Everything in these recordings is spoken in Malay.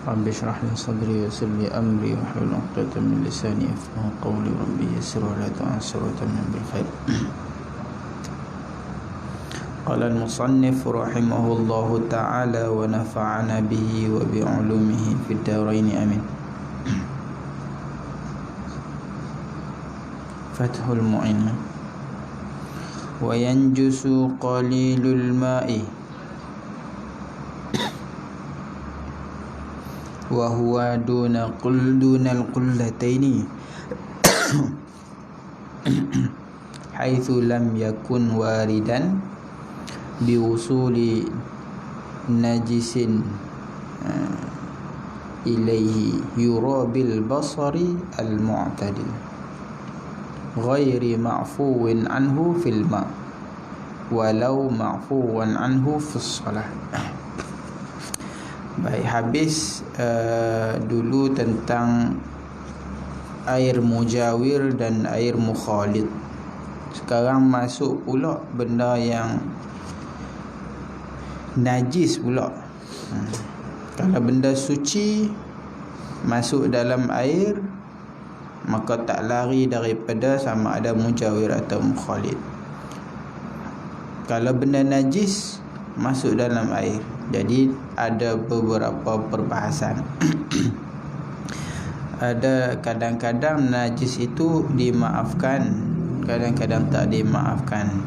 رب اشرح لي صدري ويسر لي أمري واحلل عقدة من لساني يفقهوا قولي ربي يسر ولا تعسر وتمم بالخير. قال المصنف رحمه الله تعالى ونفعنا به وبعلومه في الدارين آمين. فتح المعين. وينجس قليل الماء وهو دون القلتين حيث لم يكن واردا بوصول نجس إليه يرى بالبصر المعتدل غير معفو عنه في الماء ولو معفو عنه في الصلاة. Baik, habis dulu tentang air mujawir dan air mukhalid. Sekarang masuk pula benda yang najis pula. Kalau benda suci masuk dalam air, maka tak lari daripada sama ada mujawir atau mukhalid. Kalau benda najis masuk dalam air, jadi ada beberapa perbahasan. Ada kadang-kadang najis itu dimaafkan, kadang-kadang tak dimaafkan.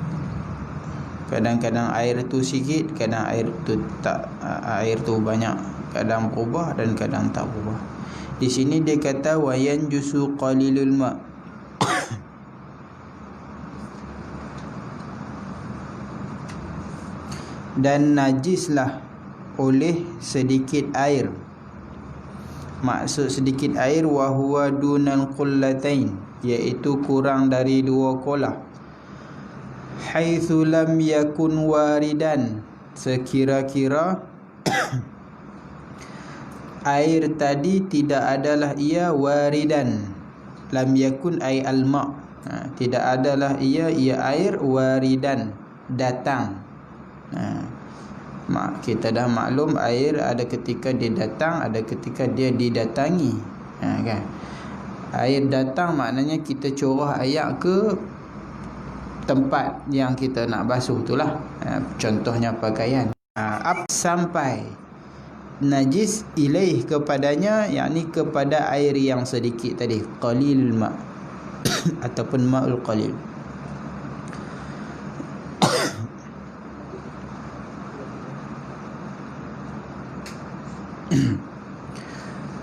Kadang-kadang air tu sikit, kadang air tu tak, air tu banyak. Kadang berubah dan kadang tak berubah. Di sini dia kata wa yanjusu qalilul ma. Dan najislah oleh sedikit air. Maksud sedikit air wa huwa dunal qullatain, iaitu kurang dari 2 kolah. Haitsu lam yakun waridan, sekira-kira air tadi tidak adalah ia waridan. Lam yakun ay alma, tidak adalah ia air waridan, datang. Kita dah maklum air ada ketika dia datang, ada ketika dia didatangi, kan? Air datang maknanya kita curah air ke tempat yang kita nak basuh itulah. Contohnya pakaian. Sampai najis ilaih kepadanya, yakni kepada air yang sedikit tadi, qalilul ma ataupun ma'ul qalil.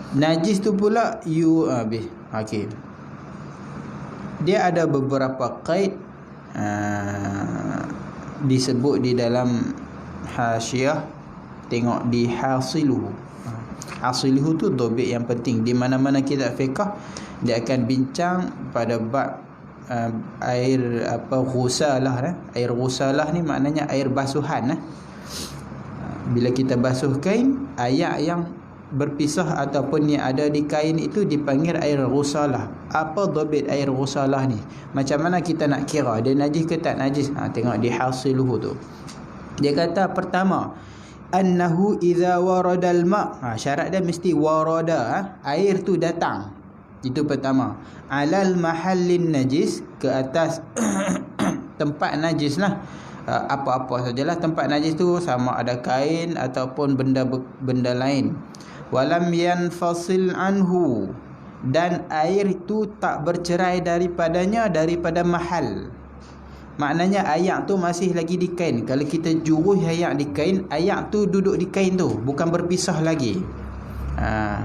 Najis tu pula okey. Dia ada beberapa qaid disebut di dalam hasyiah. Tengok di hasiluhu. Hasiluhu tu dobit yang penting. Di mana-mana kitab fiqh dia akan bincang pada bab air ghusalah. Air ghusalah ni maknanya air basuhan. Bila kita basuh kain, air yang berpisah ataupun yang ada di kain itu dipanggil air ghusalah. Apa dobit air ghusalah ni? Macam mana kita nak kira dia najis ke tak najis? Tengok di hasiluhu tu. Dia kata pertama, annahu idza waradal ma. Syarat dia mesti warada, air tu datang. Itu pertama. Alal mahallin najis, ke atas tempat najis lah. Apa-apa sajalah tempat najis tu, sama ada kain ataupun benda lain. Walam yanfasil anhu, dan air itu tak bercerai daripadanya, daripada mahal. Maknanya air tu masih lagi di kain. Kalau kita juruh air di kain, air tu duduk di kain tu, bukan berpisah lagi.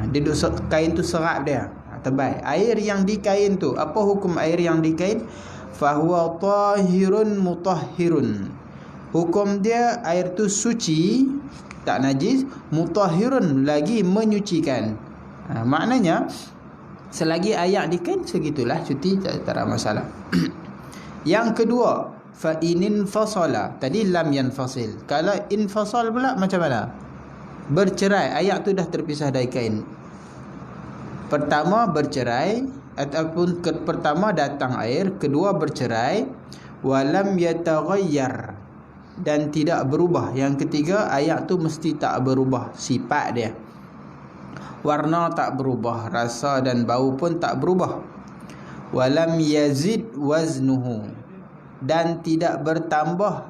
Duduk kain tu serap dia, tebal. Air yang di kain tu, apa hukum air yang di kain? Fahuwa tahirun mutahhirun. Hukum dia air tu suci, tak najis, mutahhirun, lagi menyucikan. Maknanya selagi air di kain segitulah cuti, tak ada masalah. Yang kedua, fa inin fasala. Tadi lam yanfasil. Kalau infasal pula macam mana? Bercerai, air tu dah terpisah dari kain. Pertama bercerai, ataupun pertama datang air, kedua bercerai, walam yataghayyar, dan tidak berubah. Yang ketiga, air tu mesti tak berubah sifat dia. Warna tak berubah, rasa dan bau pun tak berubah. Walam yazid waznuhu, dan tidak bertambah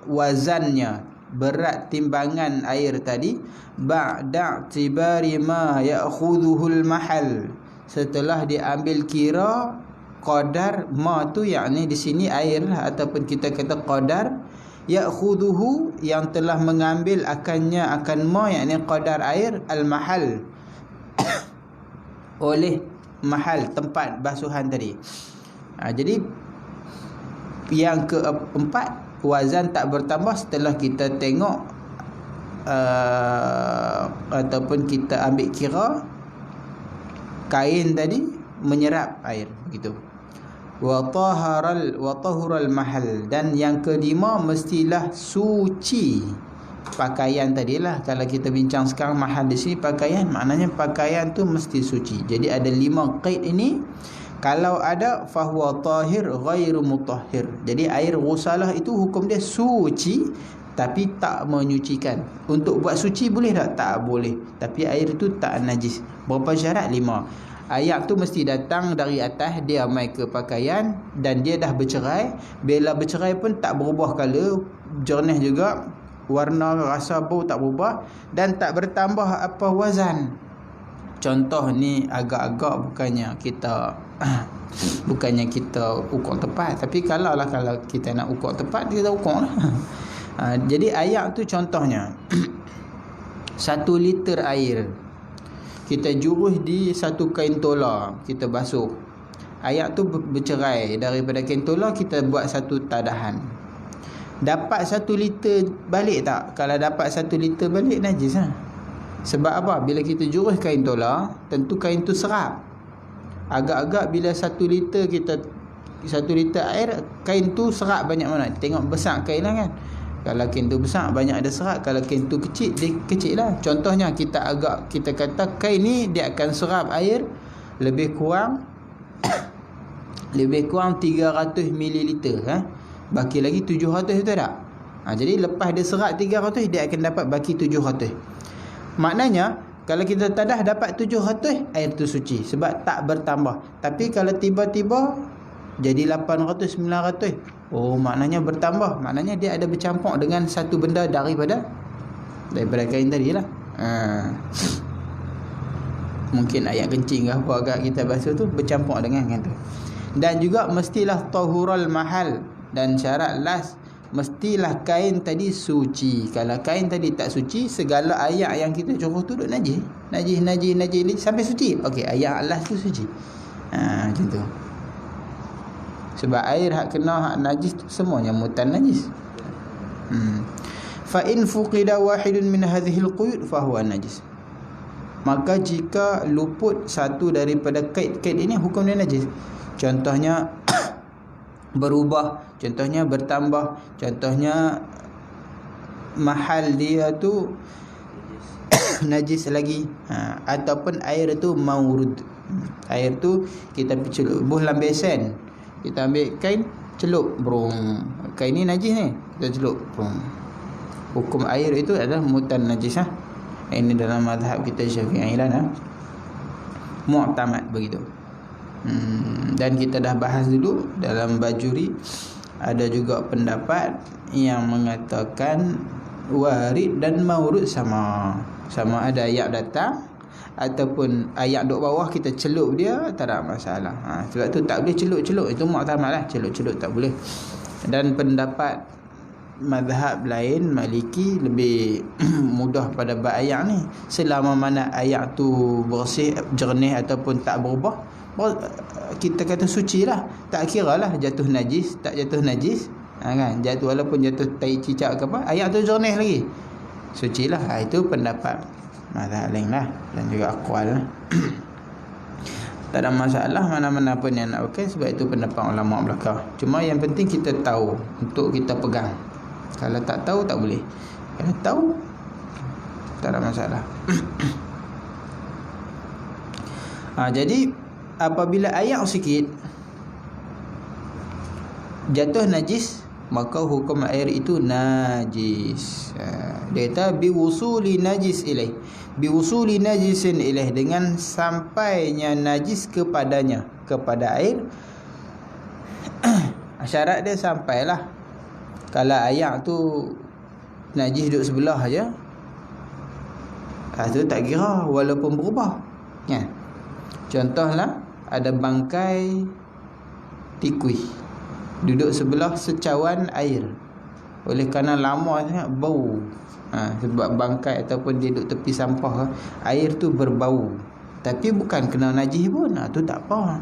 wazannya, berat timbangan air tadi, ba'da tibari ma ya'khudhuhul mahal, setelah diambil kira qadar ma tu, yakni di sini air lah, ataupun kita kata qadar ya'khudhuhu, yang telah mengambil akannya, akan ma yakni qadar air, al mahal oleh mahal, tempat basuhan tadi. Jadi yang keempat, wazan tak bertambah setelah kita tengok ataupun kita ambil kira kain tadi menyerap air, begitu. Wa tahural mahal, dan yang kelima mestilah suci pakaian tadilah. Kalau kita bincang sekarang mahal di sini pakaian, maknanya pakaian tu mesti suci. Jadi ada 5 qaid ini. Kalau ada fahuwa tahir ghairu mutahhir. Jadi air ghusalah itu hukum dia suci tapi tak menyucikan. Untuk buat suci boleh tak? Tak boleh. Tapi air itu tak najis. Berapa syarat? 5. Ayat tu mesti datang dari atas, dia mai ke pakaian dan dia dah bercerai. Bila bercerai pun tak berubah color, jernih juga, warna, rasa, bau tak berubah, dan tak bertambah apa wazan. Contoh ni agak-agak bukannya kita ukur tepat, tapi kalau kita nak ukur tepat, kita ukur lah. Jadi ayat tu contohnya 1 liter air kita jurus di satu kain tola, kita basuh. Ayat tu bercerai, daripada kain tola kita buat satu tadahan. Dapat 1 liter balik tak? Kalau dapat 1 liter balik, najis lah. Sebab apa? Bila kita jurus kain tola, tentu kain tu serap. Agak-agak bila 1 liter kita 1 liter air, kain tu serap banyak mana. Tengok besar kain lah kan. Kalau kain tu besar, banyak ada serat. Kalau kain tu kecil, dia kecil lah. Contohnya kita kata kain ni dia akan serap air lebih kurang 300 ml. Baki lagi 700, betul tak? Jadi lepas dia serap 300, dia akan dapat baki 700. Maknanya kalau kita tadah dapat 700, air tu suci sebab tak bertambah. Tapi kalau tiba-tiba jadi 800, 900, maknanya bertambah. Maknanya dia ada bercampur dengan satu benda daripada kain tadi lah. Mungkin ayat kencing ke apa agak kita basuh tu bercampur dengan kain tu. Dan juga mestilah tahural mahal, dan syarat last mestilah kain tadi suci. Kalau kain tadi tak suci, segala ayat yang kita curus tu duk najis sampai suci. Okey, ayat last tu suci. Macam tu. Sebab air hak kena hak najis tu semuanya mutan najis. Fa in fuqida wahidun min hadhihi alquyud fa huwa najis. Maka jika luput satu daripada kaid-kaid ini, hukum dia najis. Contohnya berubah, contohnya bertambah, contohnya mahal dia tu najis lagi, ataupun air tu maurud. Air tu kita celup dalam besen, kita ambil kain celup, kain ni najis ni, kita celup, hukum air itu adalah mutan najis. Ini dalam mazhab kita Syafi'i lah, mu'tamad begitu. Dan kita dah bahas dulu dalam Bajuri, ada juga pendapat yang mengatakan warid dan maurud sama ada ayat datang ataupun ayat duk bawah, kita celup dia tak ada masalah. Sebab tu tak boleh celup-celup, itu mu'tamad lah, celup-celup tak boleh. Dan pendapat mazhab lain, Maliki, lebih mudah pada bab ayat ni. Selama mana ayat tu bersih, jernih ataupun tak berubah, kita kata suci lah. Tak kira lah jatuh najis, tak jatuh najis, kan? Jatuh, walaupun jatuh tai cicak ke apa, ayat tu jernih lagi, suci lah. Itu pendapat mazhab lain lah, dan juga aqwal lah. Tak ada masalah mana-mana pun yang nak pakai, sebab itu pendapat ulama belakang. Cuma yang penting kita tahu untuk kita pegang. Kalau tak tahu tak boleh. Kalau tahu tak ada masalah. Jadi apabila air sikit jatuh najis, maka hukum air itu najis. Dia kata biwusuli najis ilaih, biwusuli najisin ilaih, dengan sampainya najis kepadanya, kepada air. Syarat dia sampailah. Kalau air tu najis duduk sebelah aja, tu tak kira walaupun berubah, ya. Contohlah ada bangkai tikui duduk sebelah secawan air, oleh kerana lama sangat bau, sebab bangkai ataupun dia duduk tepi sampah, air tu berbau, tapi bukan kena najis pun, tu tak apa.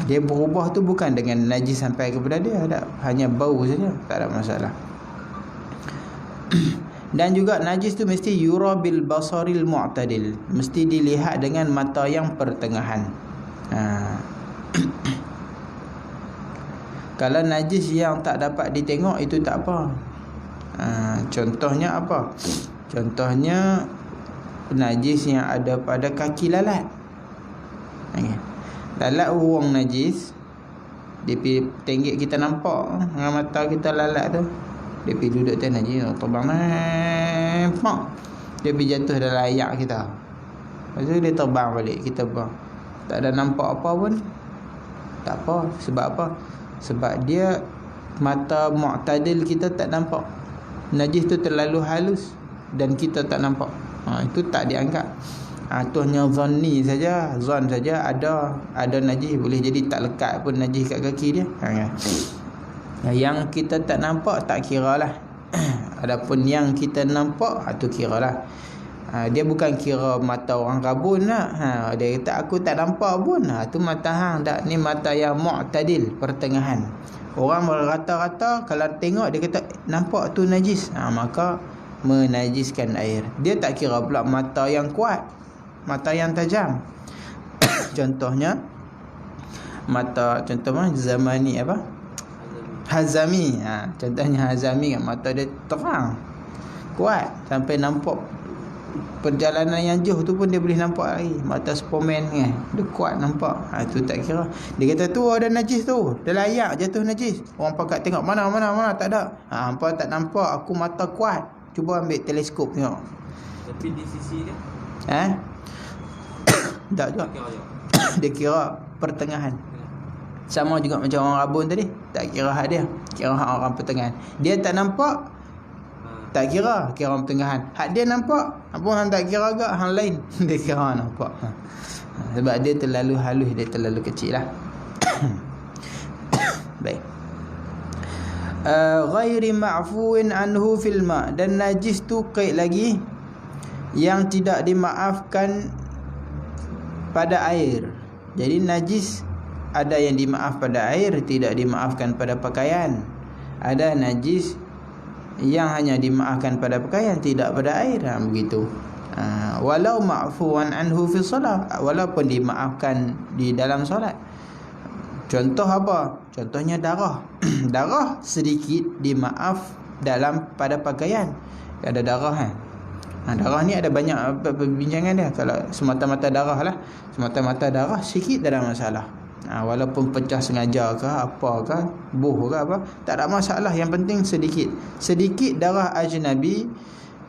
Dia berubah tu bukan dengan najis sampai kepada dia, hanya bau saja, tak ada masalah. Dan juga najis tu mesti yura bil basaril mu'tadil, mesti dilihat dengan mata yang pertengahan. Kalau najis yang tak dapat ditengok, itu tak apa. Contohnya apa? Contohnya najis yang ada pada kaki lalat. Lalat urung najis, dia pergi tenggek, kita nampak dengan mata kita lalat tu, dia pergi duduk atas najis, terbang nampak, dia pergi jatuh dalam ayak kita, lepas tu dia terbang balik, kita buang, tak ada nampak apa pun, tak apa. Sebab apa? Sebab dia mata mu'tadil kita tak nampak, najis tu terlalu halus dan kita tak nampak, itu tak dianggap. Itu hanya zanni saja, zon saja, ada najis, boleh jadi tak lekat pun najis kat kaki dia. Yang kita tak nampak tak kiralah. Adapun yang kita nampak, tu kiralah. Dia bukan kira mata orang rabun lah. Dia kata aku tak nampak pun, tu mata hang tak, ni mata yang mu'tadil, pertengahan. Orang rata-rata kalau tengok dia kata nampak tu najis, maka menajiskan air. Dia tak kira pula mata yang kuat, mata yang tajam. Contohnya mata, contohnya Zamani apa? Hazami. Contohnya Hazami kan, mata dia terang, kuat, sampai nampak perjalanan yang jauh tu pun dia boleh nampak lagi. Mata Superman kan, dia kuat nampak. Tu tak kira. Dia kata tu ada najis tu, dia layak jatuh najis. Orang pakat tengok, mana tak ada. Hampa tak nampak, aku mata kuat, cuba ambil teleskop tengok. Tapi di sisi dia tak juga. Dia kira pertengahan. Sama juga macam orang rabun tadi, tak kira hak dia, kira hak orang pertengahan. Dia tak nampak, tak kira orang pertengahan. Hak dia nampak, apa hang tak kira agak hang lain dia kira nampak. Sebab dia terlalu halus, dia terlalu kecil lah. Baik. Ghairi ma'fuin anhu fil ma', dan najis tu kait lagi yang tidak dimaafkan pada air. Jadi najis ada yang dimaaf pada air, tidak dimaafkan pada pakaian. Ada najis yang hanya dimaafkan pada pakaian, tidak pada air, begitu. Walau ma'fuwan anhu fi solat, walaupun dimaafkan di dalam solat. Contoh apa? Contohnya darah. Darah sedikit dimaaf pada pakaian. Ada darah kan? Darah ni ada banyak perbincangan dia. Kalau semata-mata darah lah, semata-mata darah sikit tak ada masalah. Walaupun pecah sengaja ke apa ke, buh ke apa, tak ada masalah. Yang penting sedikit. Sedikit darah ajnabi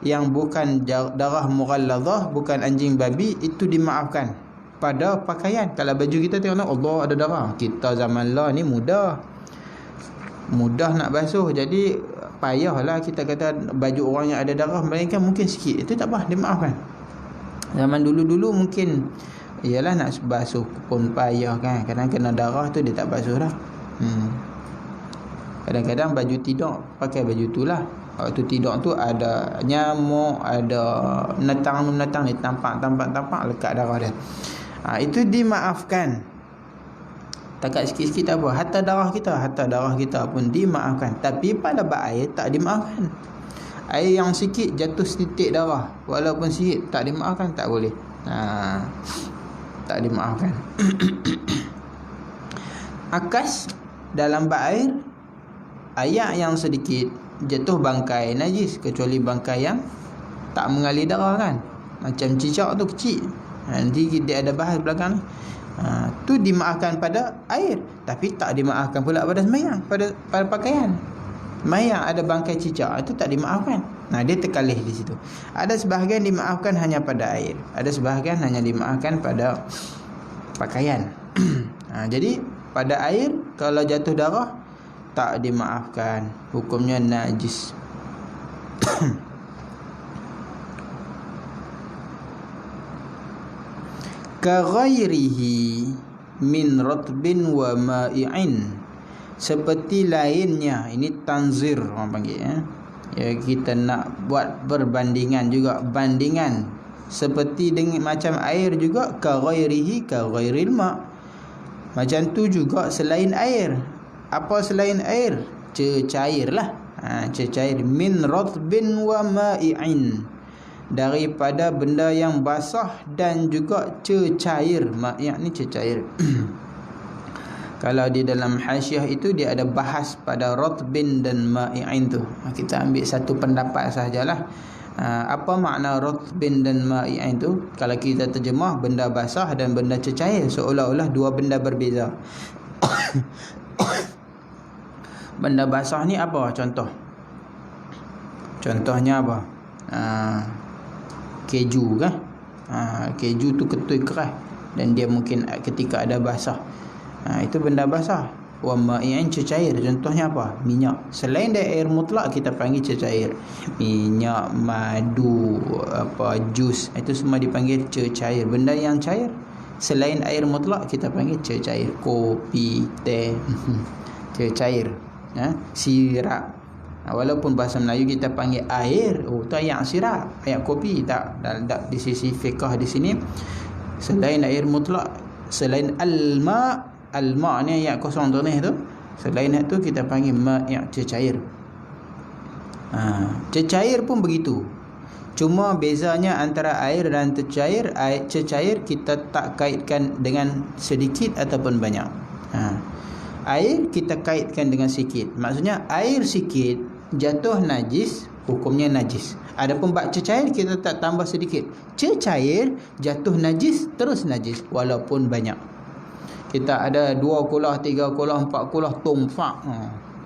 yang bukan darah mughalladzah, bukan anjing babi, itu dimaafkan pada pakaian. Kalau baju kita tengok, Allah ada darah. Kita zaman lah ni mudah nak basuh, jadi payahlah kita kata baju orang yang ada darah, melainkan mungkin sikit, itu tak apa, dimaafkan. Zaman dulu-dulu mungkin ialah nak basuh pun payah kan, kadang kena darah tu dia tak basuh dah. Kadang-kadang baju tidur pakai baju tu lah. Waktu tidur tu ada nyamuk, ada netang ni, tampak lekat darah dia. Itu dimaafkan. Takat sikit-sikit tak apa. Hatta darah kita pun dimaafkan. Tapi pada bab air tak dimaafkan. Air yang sikit jatuh setitik darah, walaupun sikit, tak dimaafkan, tak boleh. Tak dimaafkan. Akas dalam bab air, air yang sedikit jatuh bangkai najis, kecuali bangkai yang tak mengalir darah kan, macam cicak tu kecil. Nanti dia ada bahas belakang ni. Tu dimaafkan pada air, tapi tak dimaafkan pula pada sembahyang, pada pakaian. mayat ada bangkai cicak, itu tak dimaafkan. Dia terkalih di situ. Ada sebahagian dimaafkan hanya pada air, ada sebahagian hanya dimaafkan pada pakaian. Jadi pada air kalau jatuh darah tak dimaafkan, hukumnya najis. Ka ghairihi min ratbin wa ma'i'in, seperti lainnya. Ini tanzir orang panggil, ya, kita nak buat perbandingan juga, bandingan seperti dengan macam air juga. Ka ghairihi ka ghairil ma', macam tu juga selain air. Apa selain air? Cecair lah. Cecair. Min ratbin wa ma'i'in, daripada benda yang basah dan juga cecair. Ma' ni cecair. Kalau di dalam hasyiah itu dia ada bahas pada ratbin dan ma'i'in tu. Kita ambil satu pendapat sahajalah. Apa makna ratbin dan ma'i'in tu? Kalau kita terjemah benda basah dan benda cecair, seolah-olah dua benda berbeza. Benda basah ni apa contoh? Contohnya apa? Keju kan? Keju tu ketui keras dan dia mungkin ketika ada basah. Itu benda basah. Wa ma'i'in cecair, contohnya apa? Minyak. Selain dari air mutlak kita panggil cecair. Minyak, madu, apa, jus, itu semua dipanggil cecair. Benda yang cair selain air mutlak kita panggil cecair. Kopi, teh, cecair. Sirap, walaupun bahasa Melayu kita panggil air, tu ayak sirap, ayak kopi. Tak di sisi fiqh di sini, selain air mutlak, selain al-ma', al-ma' ni ayak kosong tu ni tu, selain itu kita panggil ma' cecair. Cecair pun begitu, cuma bezanya antara air dan cecair, cecair kita tak kaitkan dengan sedikit ataupun banyak. Air kita kaitkan dengan sikit. Maksudnya air sikit jatuh najis, hukumnya najis. Adapun bab cecair kita tak tambah sedikit. Cecair jatuh najis, terus najis walaupun banyak. Kita ada 2 kulah, 3 kulah, 4 kulah tumpak.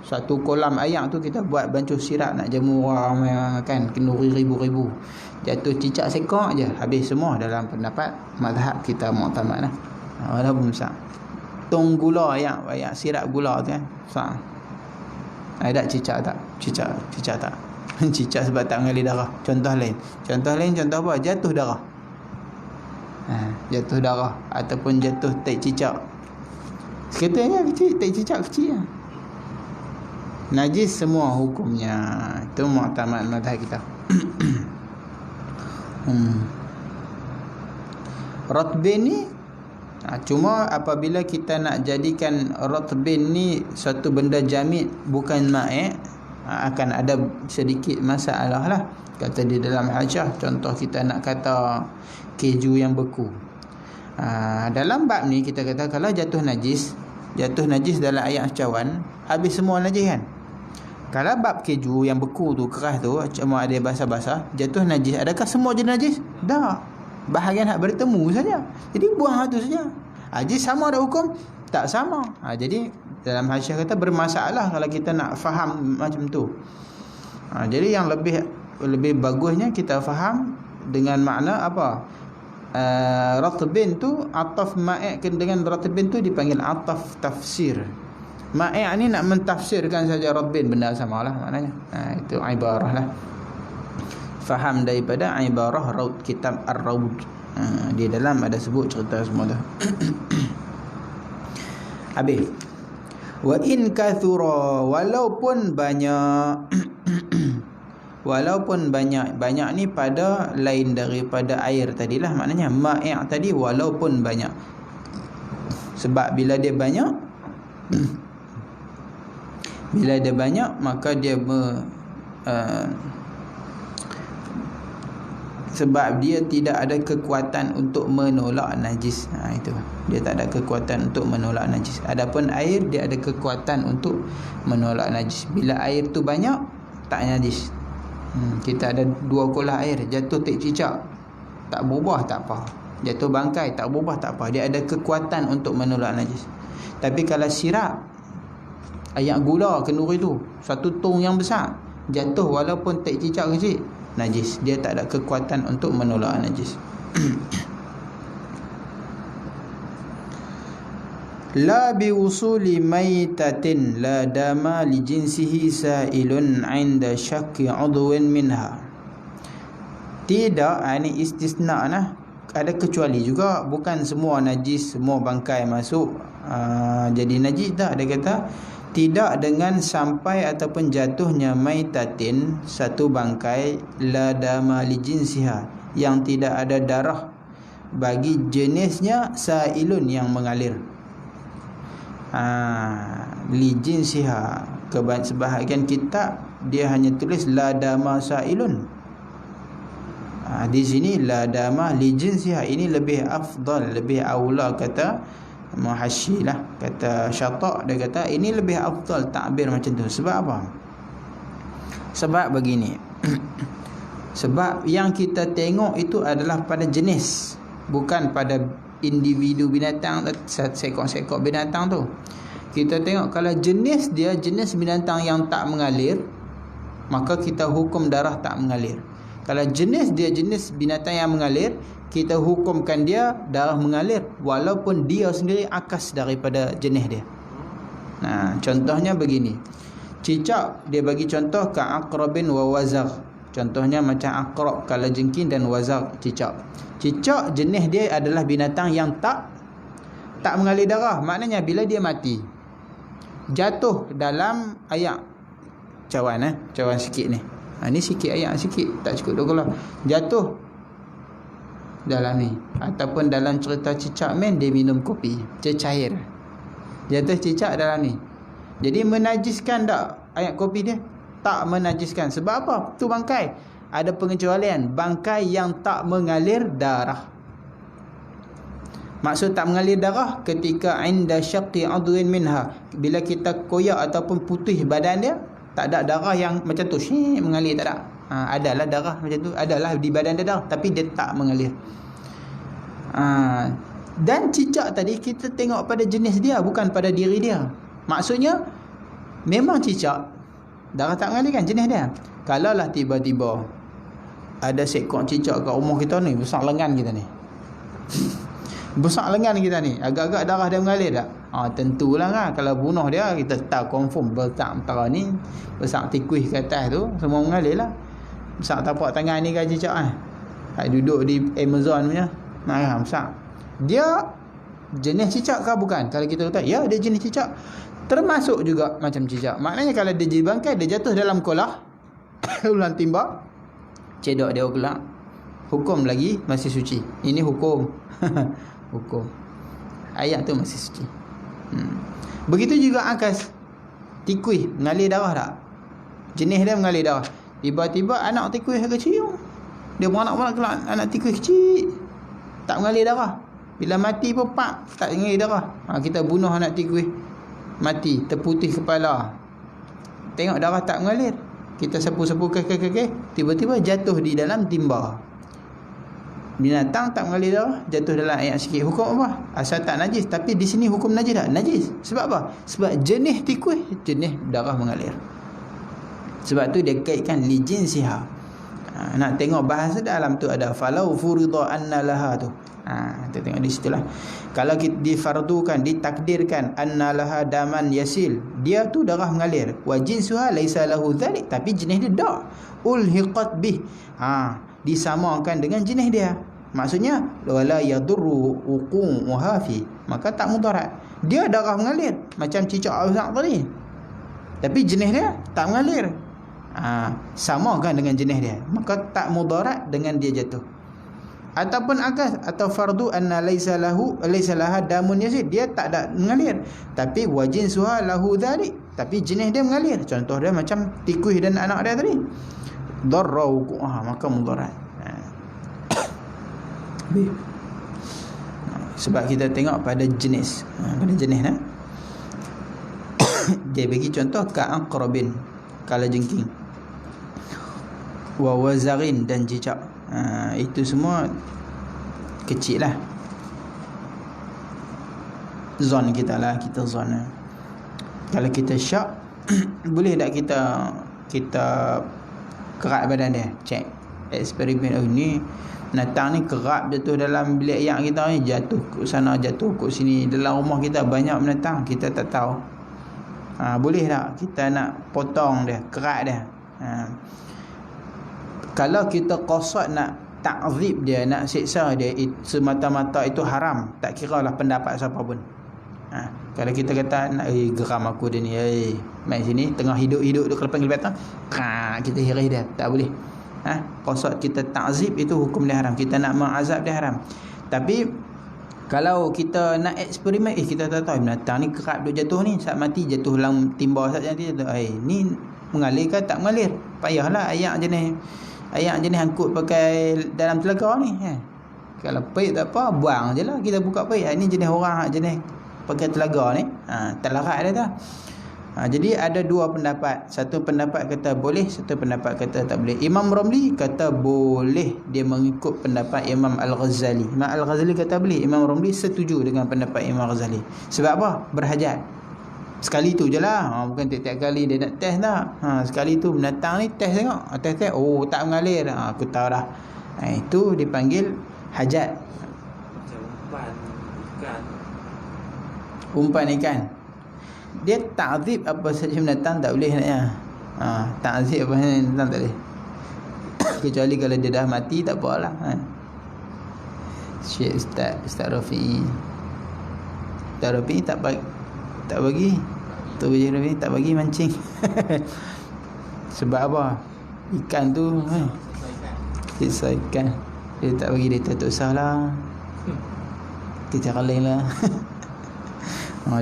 Satu kolam air tu kita buat bancuh sirap nak jamu orang kan, kenduri ribu-ribu. Jatuh cicak sekok je, habis semua dalam pendapat mazhab kita mu'tamad lah. Walaupun besar. Tong gula ayak sirap gula tu kan. Ada cicak tak? Cicak tak. Cicak sebab tak mengalir darah. Contoh lain contoh apa? Jatuh darah. Jatuh darah ataupun jatuh tai cicak. Sekatanya kecil, tai cicak kecil. Najis semua hukumnya. Itu mu'tamad mazhab kita. Ratbin ni cuma apabila kita nak jadikan ratbin ni satu benda jamid bukan ma'i', akan ada sedikit masalah lah. Kata di dalam hajah, contoh kita nak kata keju yang beku. Dalam bab ni kita kata kalau jatuh najis dalam air cawan, habis semua najis kan. Kalau bab keju yang beku tu, keras tu, cuma ada basah-basah, jatuh najis, adakah semua je najis? Tak. Bahagian hak bertemu saja. Jadi buang itu saja. Jadi sama ada hukum? Tak sama. Jadi dalam hasyiah kata bermasalah kalau kita nak faham macam tu. Jadi yang lebih bagusnya kita faham dengan makna apa? Ratbin tu ataf ma'i' dengan ratbin tu dipanggil ataf tafsir. Ma'i' ni nak mentafsirkan saja ratbin, benda samalah maknanya. Itu ibarah lah. Faham daripada ibarah raud, kitab ar-raud. Di dalam ada sebut cerita semua tu. Habis. Wa in kathura, walaupun banyak walaupun banyak ni pada lain daripada air tadilah, maknanya ma'i' tadi walaupun banyak. Sebab bila dia banyak maka dia sebab dia tidak ada kekuatan untuk menolak najis. Itu. Dia tak ada kekuatan untuk menolak najis. Adapun air dia ada kekuatan untuk menolak najis. Bila air tu banyak, tak najis. Kita ada 2 kulah air, jatuh tek cicak, tak berubah tak apa. Jatuh bangkai, tak berubah tak apa. Dia ada kekuatan untuk menolak najis. Tapi kalau sirap, ayak gula kenduri tu, satu tong yang besar, jatuh walaupun tak cicak kecil, najis. Dia tak ada kekuatan untuk menolak najis. La biwusuli maitatin la dama li jinsihi sa'ilun 'inda syakki 'udwin minha. Tidak, ini istisna lah. Ada kecuali juga, bukan semua najis, semua bangkai masuk jadi najis tak. Dia kata tidak dengan sampai ataupun jatuhnya maitatin, satu bangkai, la dama li jinsiha, yang tidak ada darah bagi jenisnya, sa'ilun yang mengalir. Li jinsiha, sebahagian kitab dia hanya tulis la dama sa'ilun. Di sini la dama li jinsiha, ini lebih afdal, lebih aula, kata muhasyi lah, kata Syatak, dia kata ini lebih afdal takbir macam tu. Sebab apa? Sebab begini. Sebab yang kita tengok itu adalah pada jenis, bukan pada individu binatang, seekor-seekor binatang tu. Kita tengok kalau jenis dia jenis binatang yang tak mengalir, maka kita hukum darah tak mengalir. Kalau jenis dia jenis binatang yang mengalir, kita hukumkan dia darah mengalir walaupun dia sendiri akas daripada jenis dia. Nah, contohnya begini. Cicak dia bagi contoh ka aqrabin wa wazagh. Contohnya macam aqrab, kalajengking, dan wazagh, cicak. Cicak jenis dia adalah binatang yang tak mengalir darah. Maknanya bila dia mati, jatuh dalam ayak cawan, cawan sikit ni. Ni sikit ayak sikit, tak cukup 2 gelas. Jatuh dalam ni. Ataupun dalam cerita cicak men, dia minum kopi, cecair. Jatuh cicak dalam ni. Jadi menajiskan tak ayak kopi dia? Tak menajiskan. Sebab apa? Tu bangkai. Ada pengecualian, bangkai yang tak mengalir darah. Maksud tak mengalir darah ketika inda syaqqi 'udwin minha, bila kita koyak ataupun putih badan dia, tak ada darah yang macam tu mengalir, tak ada. Adalah darah macam tu, adalah di badan dia darah, tapi dia tak mengalir. Dan cicak tadi kita tengok pada jenis dia, bukan pada diri dia. Maksudnya memang cicak darah tak mengalir kan jenis dia. Kalaulah tiba-tiba ada seekor cicak kat rumah kita ni, besar lengan kita ni. Besar lengan kita ni, agak-agak darah dia mengalir tak? Tentulah kan, kalau bunuh dia kita tahu confirm besar antara ni, besar tikus ke atas tu semua mengalir lah. Besar tapak tangan ni kan cicak duduk di Amazon punya. Besar. Dia jenis cicak ke bukan? Kalau kita kata ya dia jenis cicak, termasuk juga macam cicak. Maknanya kalau dia jadi bangkai, dia jatuh dalam kolah ulang timba, cedok dia kelak, hukum lagi masih suci. Ini hukum hukum ayat tu masih suci. Begitu juga akas tikus, mengalir darah tak? Jenis dia mengalir darah. Tiba-tiba anak tikus kecil, dia beranak-beranak kelak, anak tikus kecil tak mengalir darah. Bila mati pun tak mengalir darah. Kita bunuh anak tikus, mati, terputih kepala, tengok darah tak mengalir, kita sapu-sapu kaki, tiba-tiba jatuh di dalam timba. Binatang tak mengalir darah, jatuh dalam air sikit, hukum apa? Asal tak najis. Tapi di sini hukum najis tak? Najis. Sebab apa? Sebab jenis tikus, jenis darah mengalir. Sebab tu dia kaitkan li jinsiha. Nak tengok bahasa dalam tu ada falau furida anna laha tu. Kita tengok di situlah. Kalau kita difardukan, ditakdirkan anna laha daman yasil, dia tu darah mengalir, wa jinsuha laisa lahu dhalik, tapi jenis dia tak, ulhiqat bih, disamakan dengan jenis dia. Maksudnya wala yadurru uquha fi, maka tak mudarat. Dia darah mengalir macam cicak besar tadi, tapi jenis dia tak mengalir. Samakan dengan jenis dia, maka tak mudarat dengan dia jatuh. Ataupun akas atau fardu anna laisa laha damun yasid, dia tak ada mengalir, tapi wajin suha lahu dhalik, tapi jenis dia mengalir. Contoh dia macam tikus dan anak dia tadi, darrau maka mudarat. Sebab kita tengok pada jenis, dia bagi contoh ka aqrabin, kalajengking, wa wazarin, dan cicak. Itu semua kecil lah, zon kita lah, kita zon. Kalau kita syak, boleh tak kita kerat badan dia, cek eksperimen. Ni binatang ni kerap jatuh dalam bilik ayak kita ni, jatuh ke sana jatuh ke sini. Dalam rumah kita banyak binatang, kita tak tahu. Boleh tak kita nak potong dia, kerat dia? Kalau kita qasad nak ta'zib dia, nak siksa dia, semata-mata itu haram, tak kira lah pendapat siapa pun. Kalau kita kata nak geram aku dia ni, mai sini tengah hidup-hidup tu kelepan kita hiris dia, tak boleh. Qasad kita ta'zib itu hukum dia haram, kita nak mengazab dia haram. Tapi kalau kita nak eksperimen, kita tak tahu binatang ni kerap duk jatuh ni, saat mati jatuh dalam timba saat nanti jatuh. Ni mengalir ke tak mengalir? Payahlah ayak jenis angkut pakai dalam telaga ni. Kalau payah tak apa, buang je lah, kita buka payah. Ni jenis orang jenis pakai telaga ni, tak larat dia tak. Jadi ada dua pendapat. Satu pendapat kata boleh, satu pendapat kata tak boleh. Imam Ramli kata boleh, dia mengikut pendapat Imam Al-Ghazali. Imam Al-Ghazali kata boleh, Imam Ramli setuju dengan pendapat Imam Al-Ghazali. Sebab apa? Berhajat. Sekali tu je lah, bukan tiap-tiap kali dia nak test tak. Sekali tu binatang ni test tengok, test oh tak mengalir, aku tahu dah. Itu dipanggil hajat. Macam umpan ikan. Dia ta'zib apa saja binatang tak boleh naknya. Ta'zib apa saja binatang tak boleh. Kecuali kalau dia dah mati tak apalah. Syekh Ustaz Rafi'i tak bagi tu bagi Rafi'i tak bagi mancing. Sebab apa? Ikan tu siksa ikan. Dia tak bagi, dia tak usah lah, kita lain lah.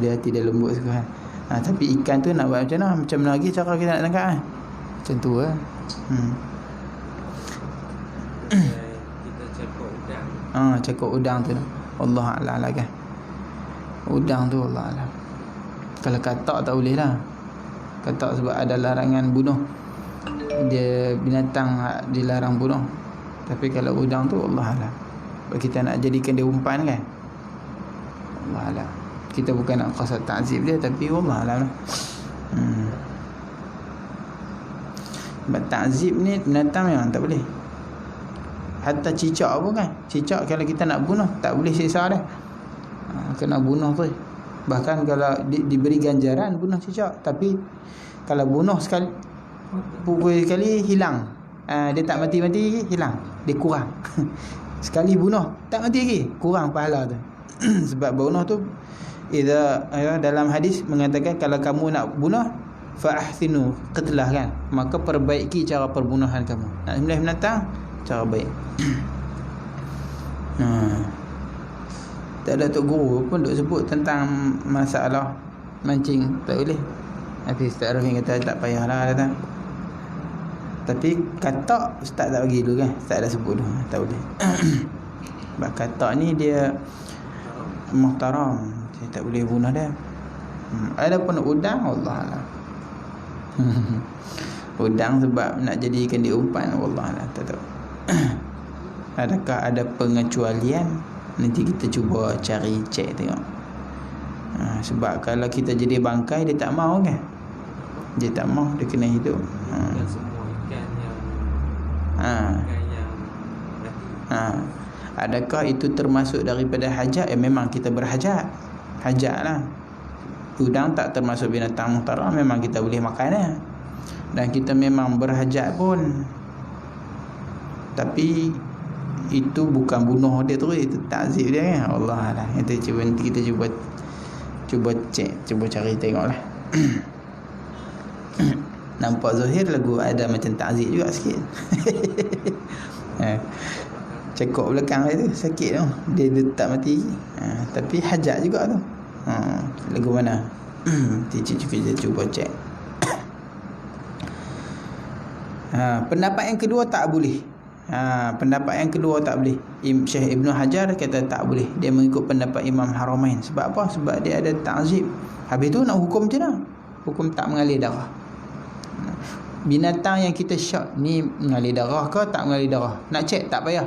Dia hati dia lembut sekali. Tapi ikan tu nak buat macam mana? Macam mana lagi cara kita nak tangkap macam tu lah. kita cakap udang. Cakap udang tu Allah A'lam lah kan. Udang tu Allah A'lam. Kalau katak tak boleh lah. Katak sebab ada larangan bunuh, dia binatang dilarang bunuh. Tapi kalau udang tu Allah A'lam. Sebab kita nak jadikan dia umpan kan, Allah A'lam. Kita bukan nak qasad ta'zib dia, tapi Allah A'lam lah. Sebab ta'zib ni binatang memang tak boleh. Hatta cicak pun kan, cicak kalau kita nak bunuh tak boleh siksa dia, kena bunuh tu. Bahkan kalau diberi ganjaran bunuh cicak, tapi kalau bunuh sekali, pukul sekali hilang, dia tak mati-mati lagi, hilang, dia kurang. Sekali bunuh tak mati lagi, kurang pahala tu. Sebab bunuh tu dalam hadis mengatakan kalau kamu nak bunuh fa ahsinu qatlah kan, maka perbaiki cara perbunuhan kamu. Nak sembelih binatang cara baik. Tak ada tok guru pun duk sebut tentang masalah mancing tak boleh. Tapi Ustaz Rahim kata tak payahlah kata. Tapi katak Ustaz tak bagi dulu kan, Ustaz dah sebut dulu tak boleh. Sebab katak ni dia muhtaram, dia tak boleh bunuh dia. Adapun udang Allah A'lam. Udang sebab nak jadikan dia umpan, Allah A'lam, tak tahu. Adakah ada pengecualian? Nanti kita cuba cari cek tengok. Sebab kalau kita jadi bangkai, dia tak mau kan. Dia tak mau, dia kena hidup. Bukan semua ikan yang mati. Adakah itu termasuk daripada hajat? Memang kita berhajat, hajat lah. Udang tak termasuk binatang muhtaram, memang kita boleh makan dia. Dan kita memang berhajat pun. Tapi itu bukan bunuh dia terus, itu ta'zib dia kan. Allah lah. Kita cuba cek, cuba cari tengoklah. Nampak zahir lagu ada macam ta'zib juga sikit. Cekok belakang dia tu sakit tu, dia tak mati. Tapi hajat juga tu. Lagu mana? Kita cuba cek. Pendapat yang kedua tak boleh. Pendapat yang kedua tak boleh. Syekh Ibn Hajar kata tak boleh. Dia mengikut pendapat Imam Haramain. Sebab apa? Sebab dia ada ta'zib. Habis tu nak hukum macam mana? Hukum tak mengalir darah. Binatang yang kita syak ni mengalir darah ke tak mengalir darah, nak cek tak payah.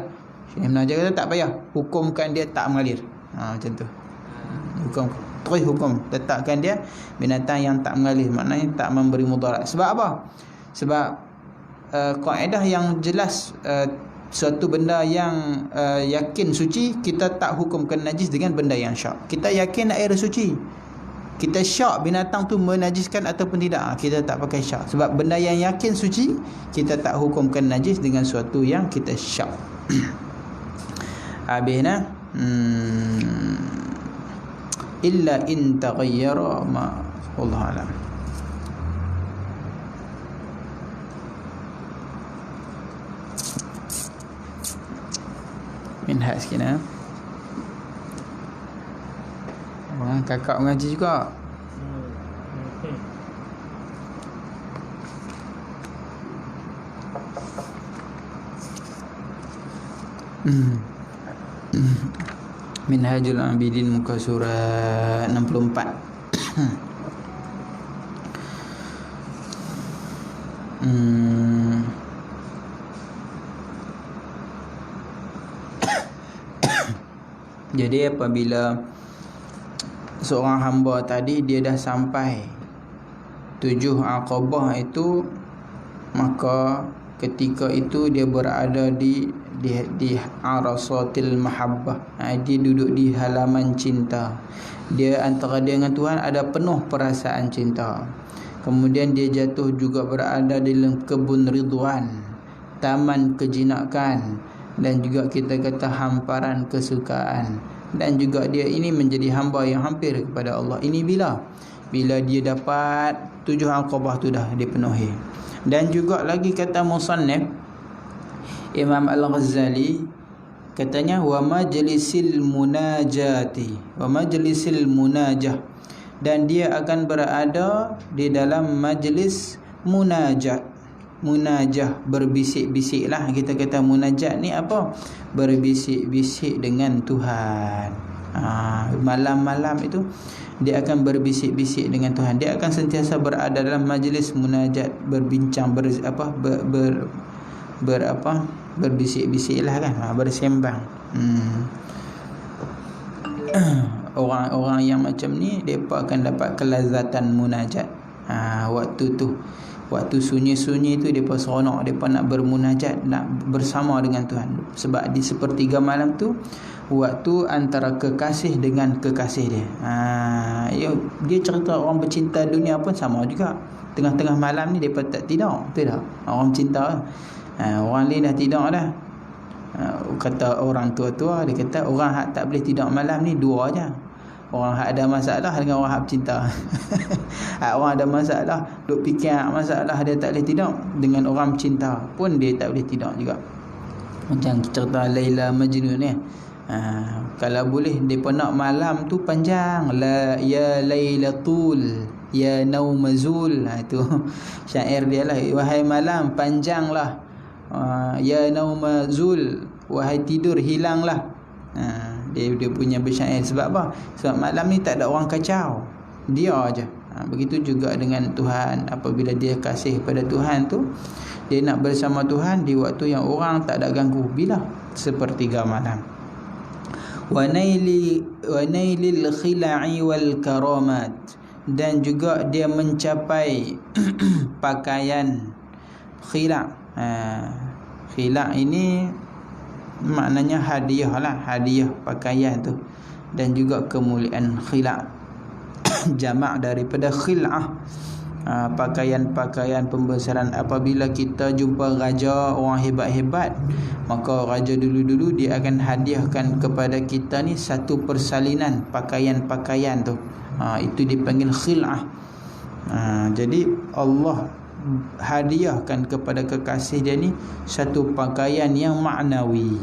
Syekh Ibn Hajar kata tak payah, hukumkan dia tak mengalir. Macam tu. Terus hukum letakkan dia binatang yang tak mengalir, maknanya tak memberi mudarat. Sebab apa? Sebab kaedah yang jelas, suatu benda yang yakin suci, kita tak hukumkan najis dengan benda yang syak. Kita yakin air suci, kita syak binatang tu menajiskan ataupun tidak, kita tak pakai syak. Sebab benda yang yakin suci, kita tak hukumkan najis dengan suatu yang kita syak. Habis nah, illa in taghayyara ma, wallahu alam. Minhaj sikit nah. Orang kakak mengaji juga. Minhajul Abidin muka surat 64. Jadi apabila seorang hamba tadi dia dah sampai 7 Aqabah itu, maka ketika itu dia berada di arasatil mahabbah. Dia duduk di halaman cinta. Dia antara dia dengan Tuhan ada penuh perasaan cinta. Kemudian dia jatuh juga berada di dalam kebun ridwan, taman kejinakan, dan juga kita kata hamparan kesukaan. Dan juga dia ini menjadi hamba yang hampir kepada Allah. Ini bila dia dapat 7 Aqabah tu dah dipenuhi. Dan juga lagi kata musannif Imam Al-Ghazali, katanya wa majlisil munajati, wa majlisil munajah, dan dia akan berada di dalam majlis munajat. Munajah, berbisik-bisik lah. Kita kata munajat ni apa? Berbisik-bisik dengan Tuhan. Malam-malam itu dia akan berbisik-bisik dengan Tuhan. Dia akan sentiasa berada dalam majlis munajat, berbincang, berbisik-bisik lah kan, bersembang. Orang-orang yang macam ni, mereka akan dapat kelazatan munajat. Waktu tu, waktu sunyi-sunyi tu mereka seronok, mereka nak bermunajat, nak bersama dengan Tuhan. Sebab di sepertiga malam tu waktu antara kekasih dengan kekasih dia. Dia cerita orang bercinta dunia pun sama juga. Tengah-tengah malam ni mereka tak tidur. Betul tak? Orang cinta, orang lain dah tidur dah. Kata orang tua-tua, dia kata orang hak tak boleh tidur malam ni dua aja. Orang hak ada masalah dengan orang hak bercinta. Orang ada masalah, duk fikir masalah dia tak boleh tidur, dengan orang bercinta pun dia tak boleh tidur juga. Macam cerita Laila Majnun ni. Kalau boleh depa nak malam tu panjang, la ya lailatul ya naumazul. Itu syair dia lah. Wahai malam panjanglah, ya naumazul, wahai tidur hilanglah. Dia punya bersyair. Sebab apa? Sebab malam ni tak ada orang kacau, dia aja. Begitu juga dengan Tuhan. Apabila dia kasih pada Tuhan tu, dia nak bersama Tuhan di waktu yang orang tak ada ganggu. Bila? Sepertiga malam. Wa nailil khila'i wal karamat, dan juga dia mencapai pakaian khila'. Khila' ini maknanya hadiah lah, hadiah pakaian tu. Dan juga kemuliaan khila', jamak daripada khil'ah, pakaian-pakaian pembesaran. Apabila kita jumpa raja, orang hebat-hebat, maka raja dulu-dulu dia akan hadiahkan kepada kita ni satu persalinan pakaian-pakaian tu. Itu dipanggil khil'ah. Jadi Allah hadiahkan kepada kekasih dia ni satu pakaian yang maknawi.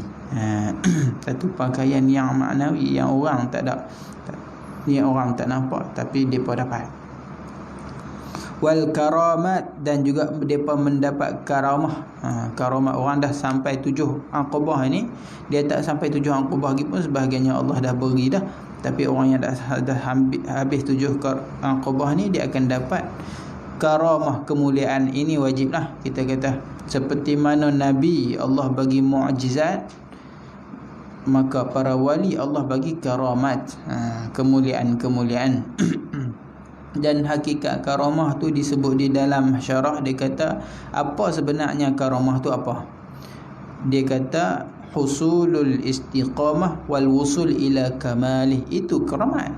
Satu pakaian yang maknawi, yang orang tak ada, yang orang tak nampak, tapi mereka dapat. Wal karamat, dan juga mereka mendapat karamah. Karamah, orang dah sampai 7 Aqabah ini, dia tak sampai 7 Aqabah lagi pun sebahagiannya Allah dah beri dah. Tapi orang yang dah habis 7 Aqabah ni, dia akan dapat karamah, kemuliaan. Ini wajiblah kita kata. Seperti mana Nabi Allah bagi mukjizat, maka para wali Allah bagi karamat, kemuliaan-kemuliaan. Dan hakikat karamah tu disebut di dalam syarah, dia kata apa sebenarnya karamah tu apa? Dia kata husulul istiqamah wal wusul ila kamalih, itu karamat.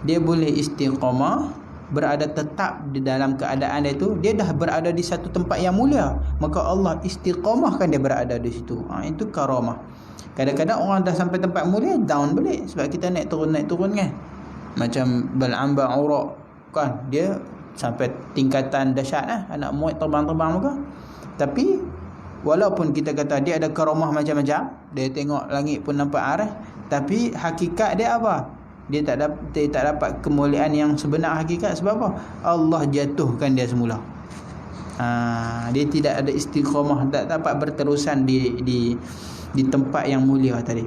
Dia boleh istiqamah, berada tetap di dalam keadaan dia tu, dia dah berada di satu tempat yang mulia, maka Allah istiqamahkan dia berada di situ. Itu karamah. Kadang-kadang orang dah sampai tempat mulia down balik, sebab kita naik turun kan. Macam Bal'am bin Ura kan, dia sampai tingkatan dahsyat anak muat terbang-terbang muka. Tapi walaupun kita kata dia ada karamah macam-macam, dia tengok langit pun nampak arah, tapi hakikat dia apa? Dia tak dapat kemuliaan yang sebenar hakikat. Sebab apa? Allah jatuhkan dia semula. Dia tidak ada istiqamah, tak dapat berterusan di tempat yang mulia tadi.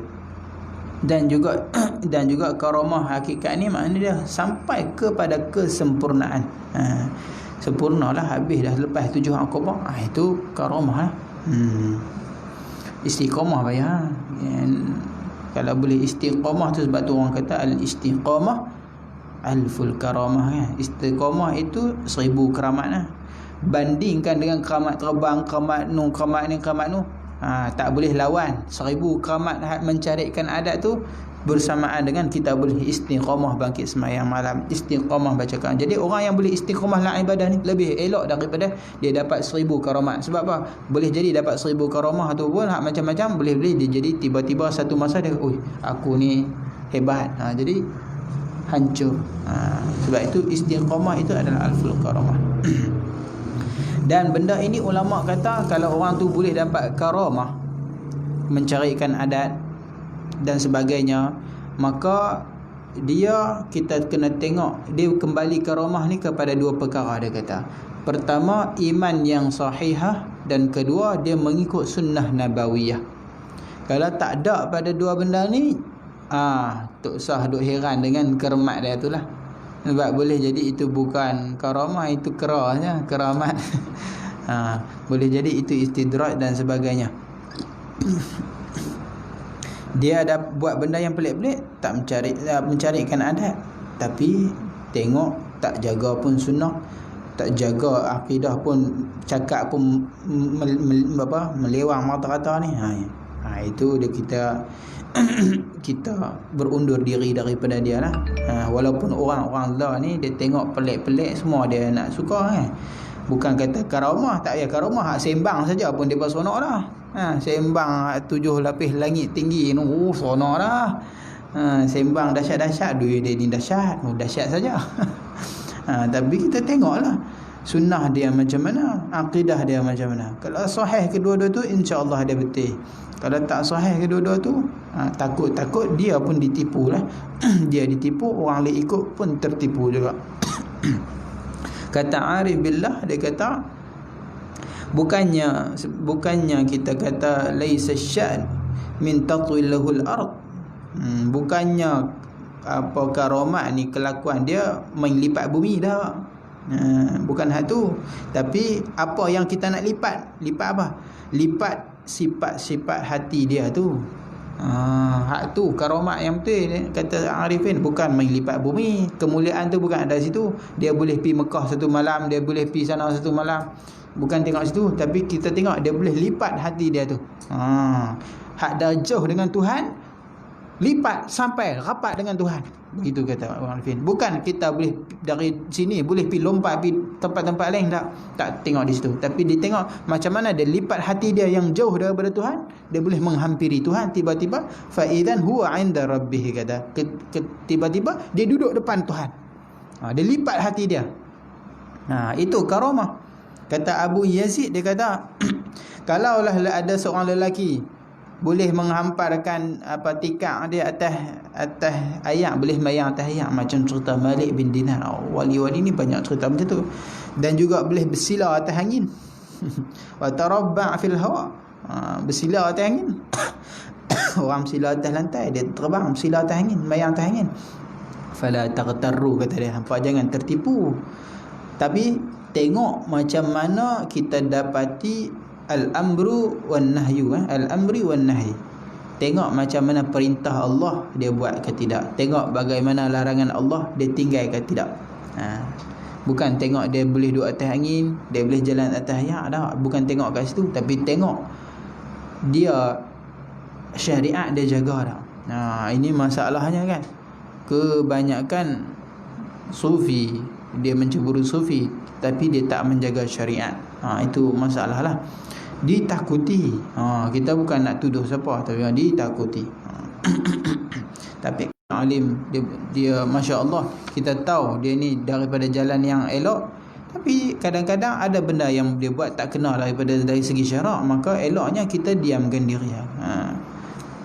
Dan juga karamah hakikat ni maknanya dia sampai kepada kesempurnaan. Sempurnalah, habis dah lepas 7 Aqabah. Itu karamah. Istiqamah bayar. Kalau boleh istiqamah tu, sebab tu orang kata al-istiqamah alful karamah kan. Istiqamah itu 1000 keramat Bandingkan dengan keramat terbang, keramat nu, keramat ni, keramat nu, tak boleh lawan 1000 keramat mencarikan adat tu bersamaan dengan kita boleh istiqamah bangkit sembahyang malam, istiqamah baca Quran. Jadi orang yang boleh istiqamah dalam ibadah ni lebih elok daripada dia dapat 1000 karamat. Sebab apa? Boleh jadi dapat 1000 karamah tu pun macam-macam, boleh dia jadi tiba-tiba satu masa dia, aku ni hebat. Jadi hancur. Sebab itu istiqamah itu adalah alful karamah. Dan benda ini ulama kata kalau orang tu boleh dapat karamah, mencarikan adat dan sebagainya, maka kita kena tengok dia kembali karamah ni kepada 2 perkara. Dia kata pertama iman yang sahihah, dan kedua dia mengikut sunnah nabawiyah. Kalau tak ada pada 2 benda ni, tak usah duk heran dengan keramat dia tu lah. Sebab boleh jadi itu bukan karamah, itu kerasnya keramat. Boleh jadi itu istidraj dan sebagainya. Dia ada buat benda yang pelik-pelik, tak mencarikan adat, tapi tengok tak jaga pun sunnah, tak jaga akidah pun, cakap pun melewang mata-mata ni. Itu kita kita berundur diri daripada dia lah. Walaupun orang-orang lah ni dia tengok pelik-pelik, semua dia nak suka kan. Bukan kata karamah, tak payah karamah, sembang saja pun dia seronok dah. Sembang 7 lapis langit tinggi tu, seronok dah. Sembang dahsyat-dahsyat, duit dia ni dahsyat saja. Tapi kita tengoklah sunnah dia macam mana, akidah dia macam mana. Kalau sahih kedua-dua tu, insya-Allah dia betul. Kalau tak sahih kedua-dua tu, takut dia pun ditipu lah. Dia ditipu, orang lain ikut pun tertipu juga. Kata Arif Billah, dia kata bukannya kita kata laisa syan min tatwil lahul ard. Bukannya apa karamat ni kelakuan dia melipat bumi dah. Bukan hal tu. Tapi apa yang kita nak lipat apa? Lipat sifat-sifat hati dia tu. Hak tu karamat yang betul dia, kata Arifin, bukan main lipat bumi. Kemuliaan tu bukan ada situ. Dia boleh pergi Mekah satu malam, dia boleh pergi sana satu malam, bukan tengok situ. Tapi kita tengok dia boleh lipat hati dia tu. Hak dah jauh dengan Tuhan, lipat sampai rapat dengan Tuhan. Begitu kata orang Arifin. Bukan kita boleh dari sini boleh pergi lompat pergi tempat-tempat lain, tak tengok di situ. Tapi dia tengok macam mana dia lipat hati dia yang jauh daripada Tuhan, dia boleh menghampiri Tuhan. Tiba-tiba fa idzan huwa 'inda rabbih, kata tiba-tiba dia duduk depan Tuhan. Dia lipat hati dia. Itu karamah. Kata Abu Yazid, dia kata kalaulah ada seorang lelaki boleh menghamparkan tikar dia atas ayat, boleh mayang atas ayat, macam cerita Malik bin Dinar. Wali-wali ni banyak cerita macam tu. Dan juga boleh bersila atas angin. Wa tarabba' fil hawa, bersila atas angin. Orang bersila atas lantai, dia terbang bersila atas angin, mayang atas angin. Fala taghtarru, kata dia, hampa jangan tertipu. Tapi tengok macam mana kita dapati al-amru wan nahyu, al-amri wan nahi. Tengok macam mana perintah Allah dia buat ke tidak. Tengok bagaimana larangan Allah dia tinggal ke tidak. Bukan tengok dia boleh duduk atas angin, dia boleh jalan atas air dah. Bukan tengok kat situ, tapi tengok dia syariat dia jaga dah. Ini masalahnya kan. Kebanyakan sufi, dia mencemburu sufi tapi dia tak menjaga syariat. Itu masalah lah. Ditakuti. Kita bukan nak tuduh siapa, tapi ditakuti. Tapi alim dia Masya Allah, kita tahu dia ni daripada jalan yang elok, tapi kadang-kadang ada benda yang dia buat tak kena dari segi syarak, maka eloknya kita diamkan diri.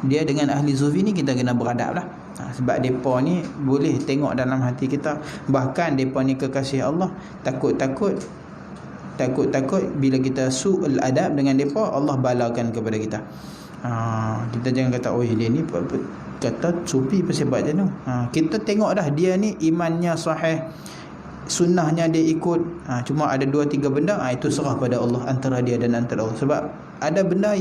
Dia dengan ahli sufi ni kita kena beradab lah. Sebab mereka ni boleh tengok dalam hati kita. Bahkan mereka ni kekasih Allah. Takut-takut bila kita su'ul adab dengan mereka, Allah balakan kepada kita. Kita jangan kata oh dia ni kata sufi pasal buat macam tu. Kita tengok dah dia ni imannya sahih, sunnahnya dia ikut. Cuma ada 2-3 benda, itu serah pada Allah, antara dia dan antara Allah. Sebab ada benda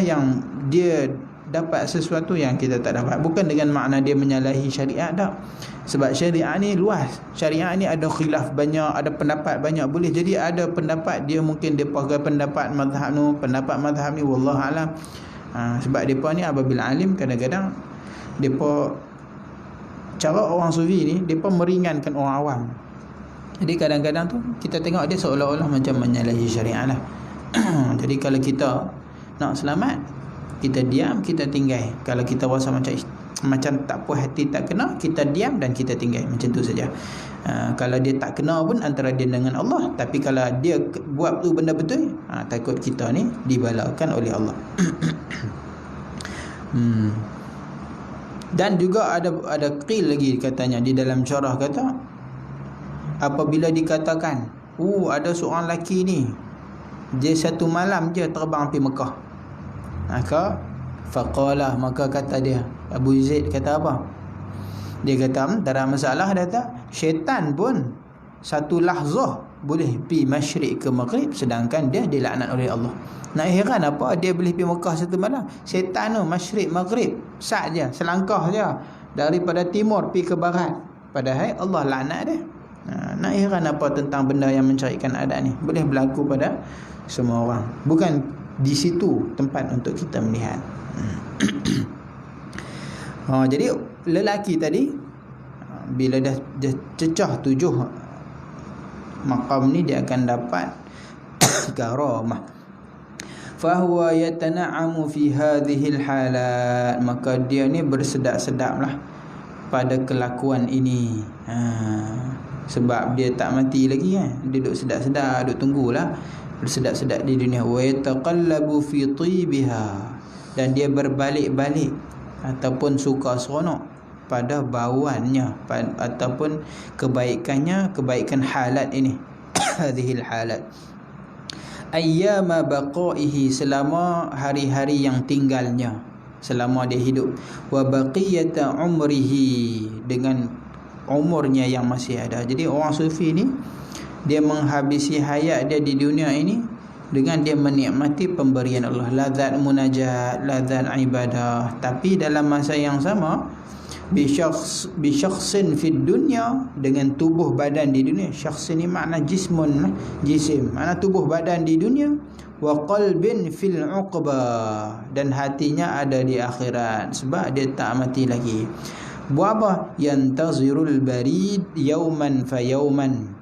yang dia dapat sesuatu yang kita tak dapat. Bukan dengan makna dia menyalahi syariat tak. Sebab syariat ni luas. Syariat ni ada khilaf banyak, ada pendapat banyak. Boleh jadi ada pendapat dia mungkin dia pakai pendapat mazhab ni, pendapat mazhab ni wallahualam. Sebab mereka ni apabila alim, kadang-kadang mereka, cara orang sufi ni, mereka meringankan orang awam. Jadi kadang-kadang tu kita tengok dia seolah-olah macam menyalahi syariat lah. Jadi kalau kita nak selamat, kita diam, kita tinggal. Kalau kita rasa macam tak puas hati, tak kena, kita diam dan kita tinggal. Macam tu saja. Kalau dia tak kena pun antara dia dengan Allah. Tapi kalau dia buat tu benda betul, takut kita ni dibalakan oleh Allah. Dan juga ada qil lagi katanya di dalam syarah, kata apabila dikatakan ada seorang lelaki ni dia satu malam je terbang pergi Mekah, maka kata dia, Abu Zaid kata apa? Dia kata tak ada masalah. Dia kata syaitan pun satu lahzah boleh pergi masyrik ke maghrib, sedangkan dia dilaknat oleh Allah. Nak heran apa dia boleh pergi Mekah satu malam? Syaitan tu masyrik maghrib sat je, selangkah je daripada timur pergi ke barat, padahal Allah laknat dia. Nak heran apa tentang benda yang mencarikan adat ni? Boleh berlaku pada semua orang. Bukan di situ tempat untuk kita melihat. Jadi lelaki tadi bila dah cecah 7 maqam ni, dia akan dapat karamah. Fahuwa yatana'amu fi hadhihi alhalat, maka dia ni bersedap-sedaplah pada kelakuan ini. Sebab dia tak mati lagi kan, dia duduk sedap-sedap, duduk tunggulah, bersedap-sedap di dunia. Wa yataqallabu fi tibiha, dan dia berbalik-balik ataupun suka seronok pada bauannya ataupun kebaikannya, kebaikan halat ini. Hadhil halat ayyama baqaihi, selama hari-hari yang tinggalnya, selama dia hidup. Wa baqiyata umrihi, dengan umurnya yang masih ada. Jadi orang sufi ni dia menghabisi hayat dia di dunia ini dengan dia menikmati pemberian Allah, lazat munajat, lazat ibadah. Tapi dalam masa yang sama, bisyakhsin fid dunya, dengan tubuh badan di dunia. Syakhs ni makna jismun, jisim, makna tubuh badan di dunia. Wa qalbin fil uqbah, dan hatinya ada di akhirat, sebab dia tak mati lagi. Buat apa? Yantazirul barid yauman fa yauman,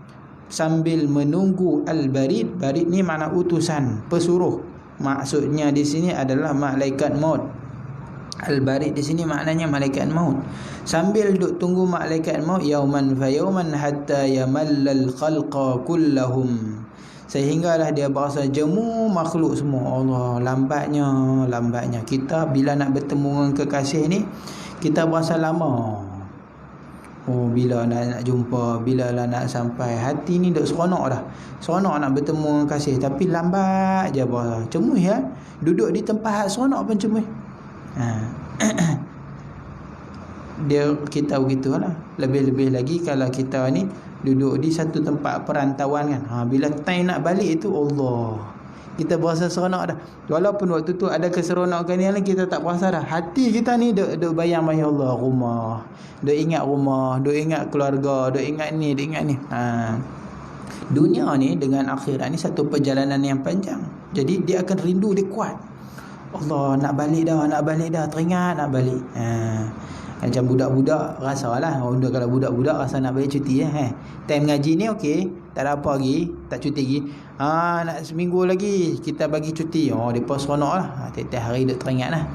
sambil menunggu al-barid. Barid ni makna utusan, pesuruh. Maksudnya di sini adalah malaikat maut. Al-barid di sini maknanya malaikat maut. Sambil duk tunggu malaikat maut, yauman fa yauman hatta yamallal khalqa kullahum, sehinggalah dia berasa jemu makhluk semua. Allah, lambatnya kita bila nak bertemu dengan kekasih ni, kita berasa lama. Bila nak jumpa, bila lah nak sampai. Hati ni duk seronok dah, seronok nak bertemu dengan kasih, tapi lambat je berasa. Cemuh ya, duduk di tempat seronok pun cemuh. Kita begitulah. Lebih-lebih lagi kalau kita ni duduk di satu tempat perantauan kan. Bila time nak balik itu, Allah, Kita berasa seronok dah. Walaupun waktu tu ada keseronokan yang lain, kita tak berasa dah. Hati kita ni duk bayang ya Allah, rumah. Duk ingat rumah, duk ingat keluarga, duk ingat ni, duk ingat ni. Dunia ni dengan akhirat ni satu perjalanan yang panjang. Jadi dia akan rindu, dia kuat. Allah, nak balik dah, teringat nak balik. Macam budak-budak rasalah. Kalau budak-budak rasa nak balik cuti time ngaji ni okey, tak ada apa lagi, tak cuti lagi. Nak seminggu lagi kita bagi cuti. Depa seronok lah. Tiap-tiap hari duk teringat lah.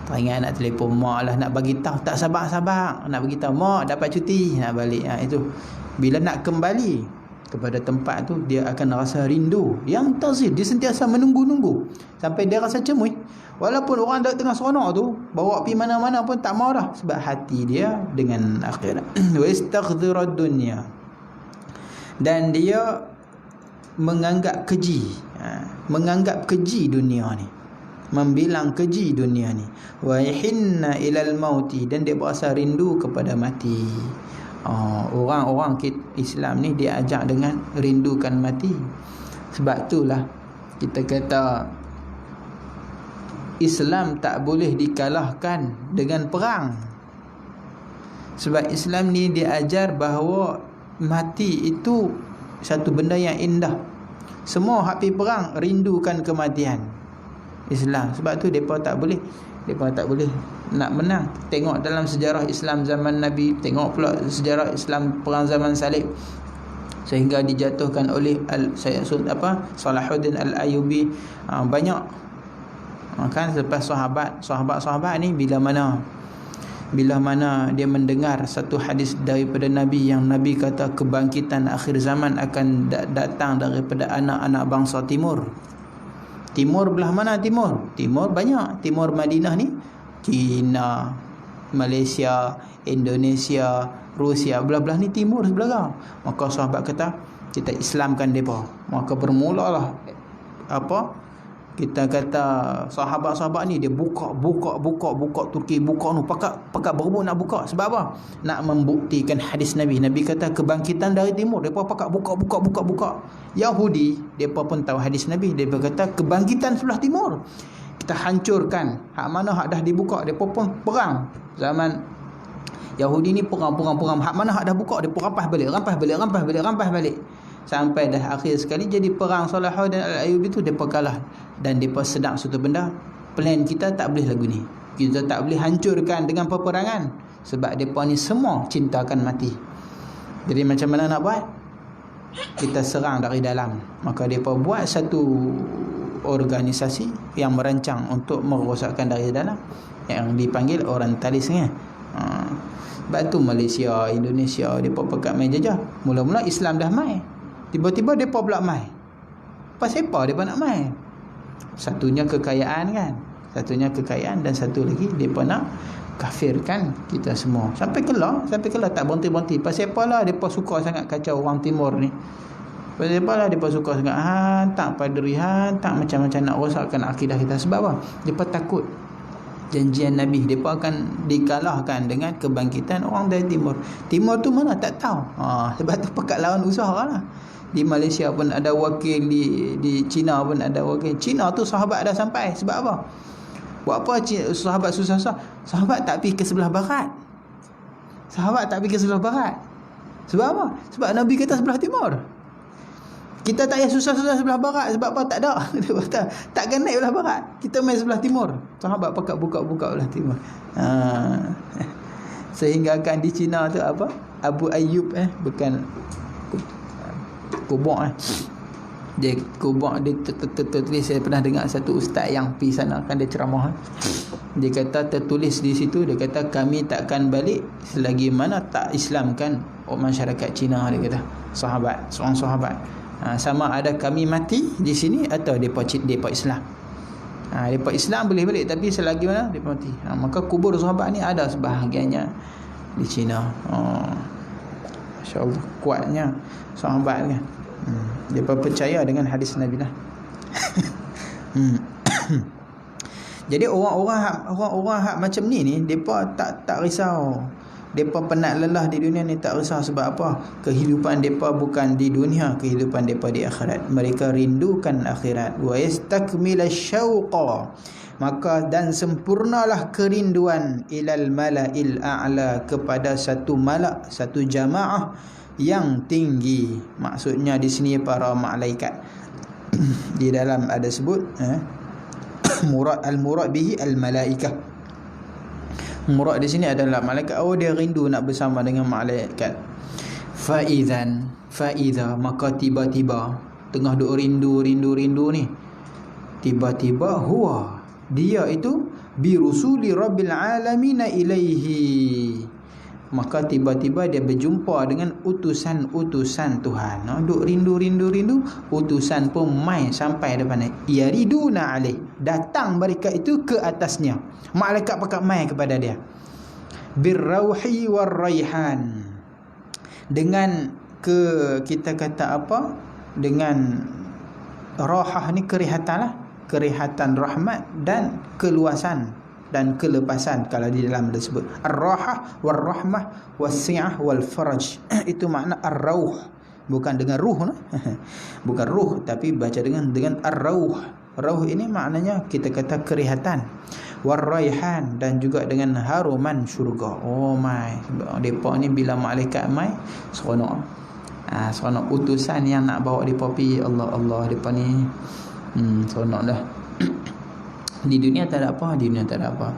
Teringat nak telefon mak lah, nak bagi tahu, tak sabar-sabar nak bagi tahu mak dapat cuti, nak balik. Itu bila nak kembali kepada tempat tu, dia akan rasa rindu yang tazid. Dia sentiasa menunggu-nunggu sampai dia rasa cemuit. Walaupun orang dah tengah seronok tu, bawa pergi mana-mana pun tak mau dah, sebab hati dia dengan akhirat. Wa istaghdirad dunya, dan dia menganggap keji, menganggap keji dunia ni, membilang keji dunia ni. Wa yahinna ilal mauti, dan dia berasa rindu kepada mati. Orang-orang Islam ni dia ajak dengan rindukan mati. Sebab itulah kita kata Islam tak boleh dikalahkan dengan perang. Sebab Islam ni dia ajar bahawa mati itu satu benda yang indah. Semua hak pergi perang rindukan kematian. Islam. Sebab tu depa tak boleh nak menang. Tengok dalam sejarah Islam zaman Nabi, tengok pula sejarah Islam perang zaman salib, sehingga dijatuhkan oleh Salahuddin Al-Ayyubi. Banyak kan selepas sahabat ni bila mana dia mendengar satu hadis daripada Nabi, yang Nabi kata kebangkitan akhir zaman akan datang daripada anak-anak bangsa timur. Timur belah mana timur? Timur banyak. Timur Madinah ni China, Malaysia, Indonesia, Rusia, belah-belah ni timur sebelah. Maka sahabat kata kita Islamkan mereka. Maka bermulalah kita kata sahabat-sahabat ni dia buka Turki, buka pakat berebut nak buka. Sebab apa? Nak membuktikan hadis Nabi. Nabi kata kebangkitan dari timur. Depa pakat buka. Yahudi depa pun tahu hadis Nabi. Depa kata kebangkitan sebelah timur, kita hancurkan. Hak mana hak dah dibuka, depa pun perang. Zaman Yahudi ni perang. Hak mana hak dah buka, depa rampas balik. Sampai dah akhir sekali jadi perang Salahuddin Al-Ayyubi tu, depa kalah. Dan depa sedang satu benda, plan kita tak boleh lagu ni. Kita tak boleh hancurkan dengan peperangan, sebab depa ni semua cintakan mati. Jadi macam mana nak buat? Kita serang dari dalam. Maka depa buat satu organisasi yang merancang untuk merosakkan dari dalam, yang dipanggil Orientalis ni. Sebab tu Malaysia, Indonesia depa pekat main jajah. Mula-mula Islam dah mai, tiba-tiba depa pula mai. Pasal apa depa nak mai? Satunya kekayaan kan, dan satu lagi depa nak kafirkan kita semua. Sampai kelar tak berhenti-berhenti. Pasal apalah depa suka sangat kacau orang timur ni? Pasal apalah depa suka sangat hantar padri, hantar macam-macam nak rosakkan akidah kita. Sebab apa? Depa takut janjian Nabi, depa akan dikalahkan dengan kebangkitan orang dari timur. Timur tu mana tak tahu. Sebab tu pekat lawan usahalah. Di Malaysia pun ada wakil, di China pun ada wakil. China tu sahabat dah sampai. Sebab apa? Buat apa sahabat susah-susah? Sahabat tak pergi ke sebelah barat. Sebab apa? Sebab Nabi kata sebelah timur. Kita tak payah susah-susah sebelah barat. Sebab apa? Tak ada. Takkan naik belah barat. Kita main sebelah timur. Sahabat pakat buka belah timur. Sehingga kan di China tu apa? Abu Ayyub bukan Kubok dia Kubok dia tertulis. Saya pernah dengar satu ustaz yang pergi sana kan, dia ceramah. Dia kata tertulis di situ, dia kata kami takkan balik selagi mana tak Islamkan masyarakat Cina. Dia kata seorang sahabat, sama ada kami mati di sini atau depa Islam. Depa Islam boleh balik, tapi selagi mana depa mati. Maka kubur sahabat ni ada sebahagiannya di Cina. Masya-Allah, kuatnya sahabat kan. Dia percaya dengan hadis Nabi lah. Jadi orang-orang hak macam ni depa tak risau. Depa penat lelah di dunia ni tak usah sebab apa? Kehidupan depa bukan di dunia, kehidupan depa di akhirat. Mereka rindukan akhirat. Wa yastakmila syauqa, maka dan sempurnalah kerinduan ilal mala'il a'la, kepada satu malak, satu jamaah yang tinggi. Maksudnya di sini para malaikat. Di dalam ada sebut murad bihi al malaikah. Murad di sini adalah malaikat. Oh, dia rindu nak bersama dengan malaikat. Faidha, maka tiba-tiba tengah duk rindu ni, tiba-tiba huwa, dia itu bi rusuli rabbil alamin ilaihi, maka tiba-tiba dia berjumpa dengan utusan-utusan Tuhan. Duk rindu, utusan pun mai sampai depan dia. Yariduna alaih, datang mereka itu ke atasnya. Malaikat pakat mai kepada dia. Birrauhi warraihan, dengan kita kata apa? Dengan rahah ni kerihatan rahmat dan keluasan dan kelepasan. Kalau di dalam disebut ar-rahah war-rahmah was-si'ah wal-faraj, itu makna ar-rauh, bukan dengan ruh bukan ruh, tapi baca dengan ar-rauh. Rauh ini maknanya kita kata kerihatan, war-raihan, dan juga dengan haruman syurga. Oh my, depa ni bila malaikat mai seronok. Seronok utusan yang nak bawa depa pi. Allah depa ni seronok dah. Di dunia tak ada apa.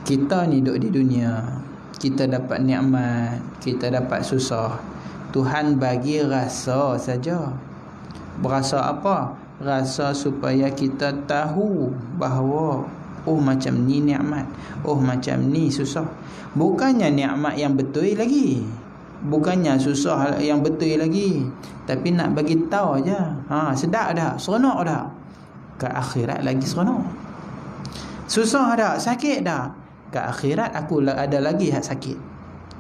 Kita ni duduk di dunia, kita dapat nikmat, kita dapat susah. Tuhan bagi rasa saja. Berasa apa? Rasa supaya kita tahu bahawa oh macam ni nikmat, oh macam ni susah. Bukannya nikmat yang betul lagi, bukannya susah yang betul lagi, tapi nak bagi tahu aja. Sedap dah, seronok dah. Ke akhirat lagi seronok. Susah dah, sakit dah. Ke akhirat aku ada lagi hak sakit.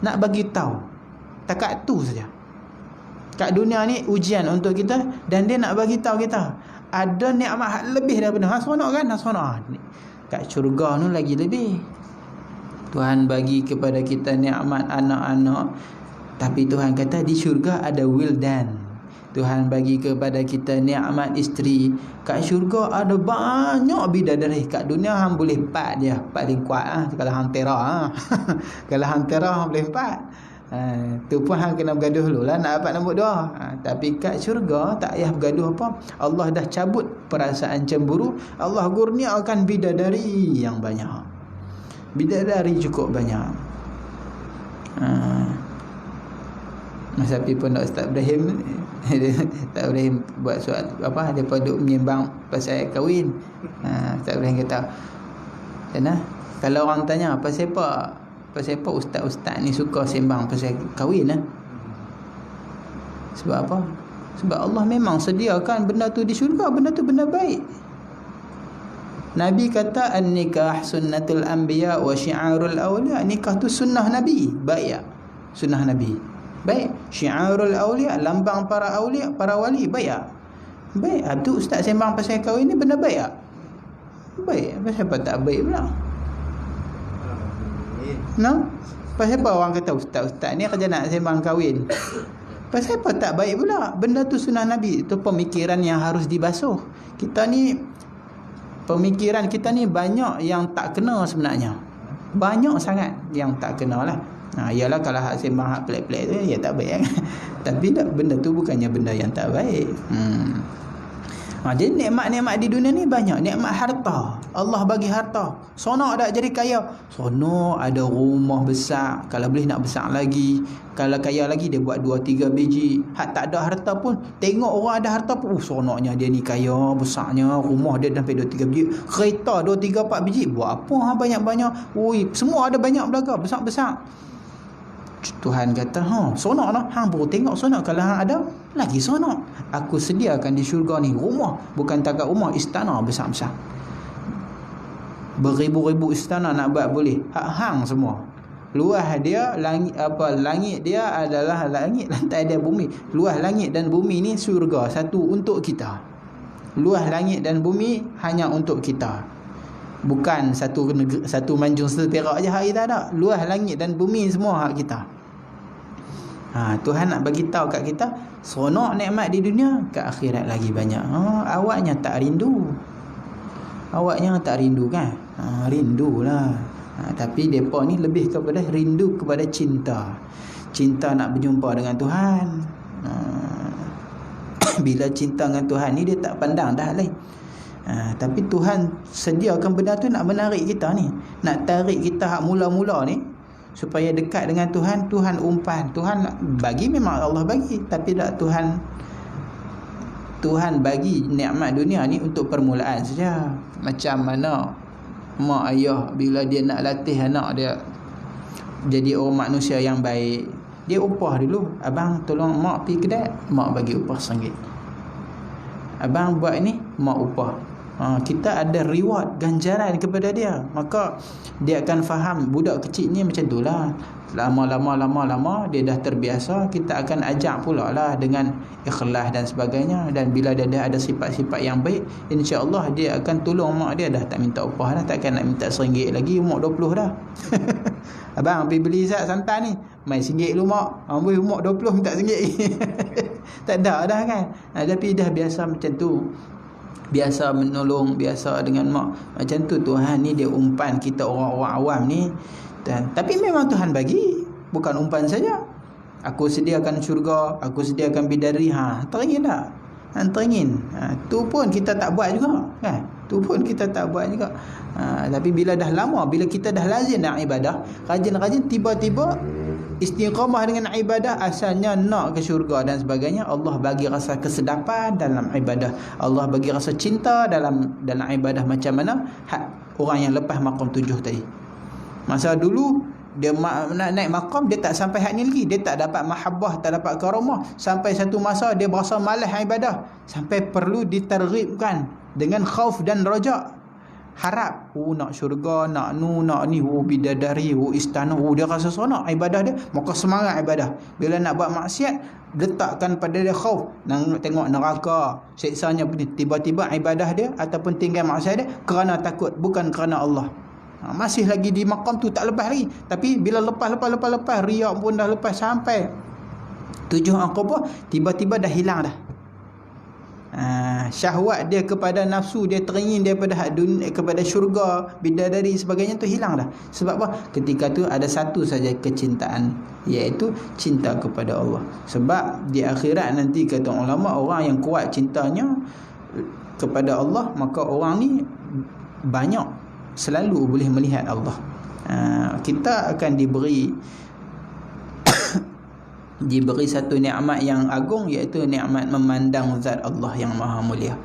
Nak bagi tahu. Takat tu saja. Kat dunia ni ujian untuk kita, dan dia nak bagi tahu kita ada nikmat hak lebih daripada. Seronok kan? Seronok. Kat syurga tu lagi lebih. Tuhan bagi kepada kita nikmat anak-anak, tapi Tuhan kata di syurga ada wildan. Tuhan bagi kepada kita nikmat isteri. Kat syurga ada banyak bidadari. Kat dunia hang boleh 4 dia, paling kuat kalau hang tera. Kalau hang tera hang boleh 4. Tu pun hang kena bergaduh dulu lah nak dapat nombor 2. Tapi kat syurga tak payah bergaduh apa. Allah dah cabut perasaan cemburu. Allah kurniakan bidadari yang banyak. Bidadari cukup banyak. Masa pergi pondok Ustaz Ibrahim, Ustaz Ibrahim buat suat apa, dia duk menyembang pasal kahwin. Ustaz Ibrahim kata, "Sana, kalau orang tanya pasal apa ustaz-ustaz ni suka sembang pasal kahwin Sebab apa? Sebab Allah memang sediakan benda tu di syurga, benda tu benda baik. Nabi kata an-nikah sunnatul anbiya wa syi'arul awliya. Nikah tu sunnah Nabi, baik tak? Sunnah Nabi baik. Syiarul awliya, lambang para awliya, para wali, baik tak? Baik. Tu ustaz sembang pasal kahwin ni benda baik tak? Baik. Pasal apa tak baik pula? Pasal apa orang kata ustaz ni kerja nak sembang kahwin? Pasal apa tak baik pula? Benda tu sunnah Nabi. Itu pemikiran yang harus dibasuh. Pemikiran kita ni banyak yang tak kena sebenarnya. Banyak sangat yang tak kena lah. Ialah kalau hak sembang hak pelik-pelik tu, ya tak baik kan? Tapi benda tu bukannya benda yang tak baik. Jadi nikmat-nikmat di dunia ni banyak. Nikmat harta, Allah bagi harta. Sonok tak jadi kaya? Sonok, ada rumah besar. Kalau boleh nak besar lagi. Kalau kaya lagi, dia buat 2-3 biji. Hak tak ada harta pun, tengok orang ada harta pun, sonoknya dia ni kaya, besarnya. Rumah dia sampai 2-3 biji. Kereta 2-3-4 biji. Buat apa banyak-banyak? Semua ada banyak belaka, besar-besar. Tuhan kata, sonok lah. Hang baru tengok sonok. Kalau hang ada, lagi sonok. Aku sediakan di syurga ni rumah. Bukan takat rumah, istana besar-besar. Beribu-ribu istana nak buat boleh. Hak hang semua. Luas dia, langit dia adalah langit, lantai dia bumi. Luas langit dan bumi ni syurga satu untuk kita. Luas langit dan bumi hanya untuk kita. Bukan satu manjung seterak je hak kita tak. Luas langit dan bumi semua hak kita. Tuhan nak bagi tahu kat kita, seronok nikmat di dunia, kat akhirat lagi banyak. Awaknya tak rindu. Awaknya tak rindu kan? Rindulah. Tapi depa ni lebih kepada rindu kepada cinta. Cinta nak berjumpa dengan Tuhan. Bila cinta dengan Tuhan ni dia tak pandang dah lain. Tapi Tuhan sediakan benda tu nak menarik kita ni, nak tarik kita hak mula-mula ni supaya dekat dengan Tuhan. Tuhan umpan, Tuhan bagi, memang Allah bagi, tapi tak Tuhan bagi nikmat dunia ni untuk permulaan saja. Macam mana mak ayah bila dia nak latih anak dia jadi orang manusia yang baik, dia upah dulu. Abang tolong mak pergi kedai, mak bagi upah RM1. Abang buat ni, mak upah. Kita ada reward, ganjaran kepada dia. Maka dia akan faham. Budak kecil ni macam tu lah. Lama dia dah terbiasa. Kita akan ajak pula lah dengan ikhlas dan sebagainya. Dan bila dia dah ada sifat-sifat yang baik, insya-Allah dia akan tolong mak dia. Dah tak minta upah dah, takkan nak minta RM1 lagi, umur 20 dah. Abang pergi beli santan ni, mai RM1 lu mak. Ambil umur 20 minta RM1. Tak ada dah kan. Tapi dah biasa macam tu, biasa menolong, biasa dengan mak. Macam tu Tuhan ni dia umpan kita orang-orang awam ni. Tapi memang Tuhan bagi, bukan umpan saja. Aku sediakan syurga, aku sediakan bidadari. Teringin tak? Teringin. Tu pun kita tak buat juga kan. Tu pun kita tak buat juga. Tapi bila dah lama, bila kita dah lazim nak ibadah, rajin-rajin, tiba-tiba istiqamah dengan ibadah, asalnya nak ke syurga dan sebagainya, Allah bagi rasa kesedapan dalam ibadah. Allah bagi rasa cinta dalam ibadah. Macam mana orang yang lepas maqam 7 tadi. Masa dulu dia nak naik maqam, dia tak sampai hak ni lagi. Dia tak dapat mahabbah, tak dapat karamah. Sampai satu masa dia berasa malas ibadah, sampai perlu diterghibkan dengan khauf dan raja. Harap nak syurga, nak ni, bidadari, istana, dia rasa seronok ibadah dia, maka semangat ibadah. Bila nak buat maksiat, letakkan pada dia khauf, nak tengok neraka, siksanya begini. Tiba-tiba ibadah dia ataupun tinggal maksiat dia kerana takut, bukan kerana Allah. Masih lagi di maqam tu, tak lepas lagi. Tapi bila lepas riak pun dah lepas, sampai 7 Aqabah, tiba-tiba dah hilang dah. Syahwat dia kepada nafsu, dia teringin daripada dunia kepada syurga, bidadari sebagainya tu hilang dah. Sebab apa? Ketika tu ada satu saja kecintaan, iaitu cinta kepada Allah. Sebab di akhirat nanti kata ulama, orang yang kuat cintanya kepada Allah, maka orang ni banyak selalu boleh melihat Allah. Kita akan diberi satu nikmat yang agung, iaitu nikmat memandang zat Allah yang maha mulia.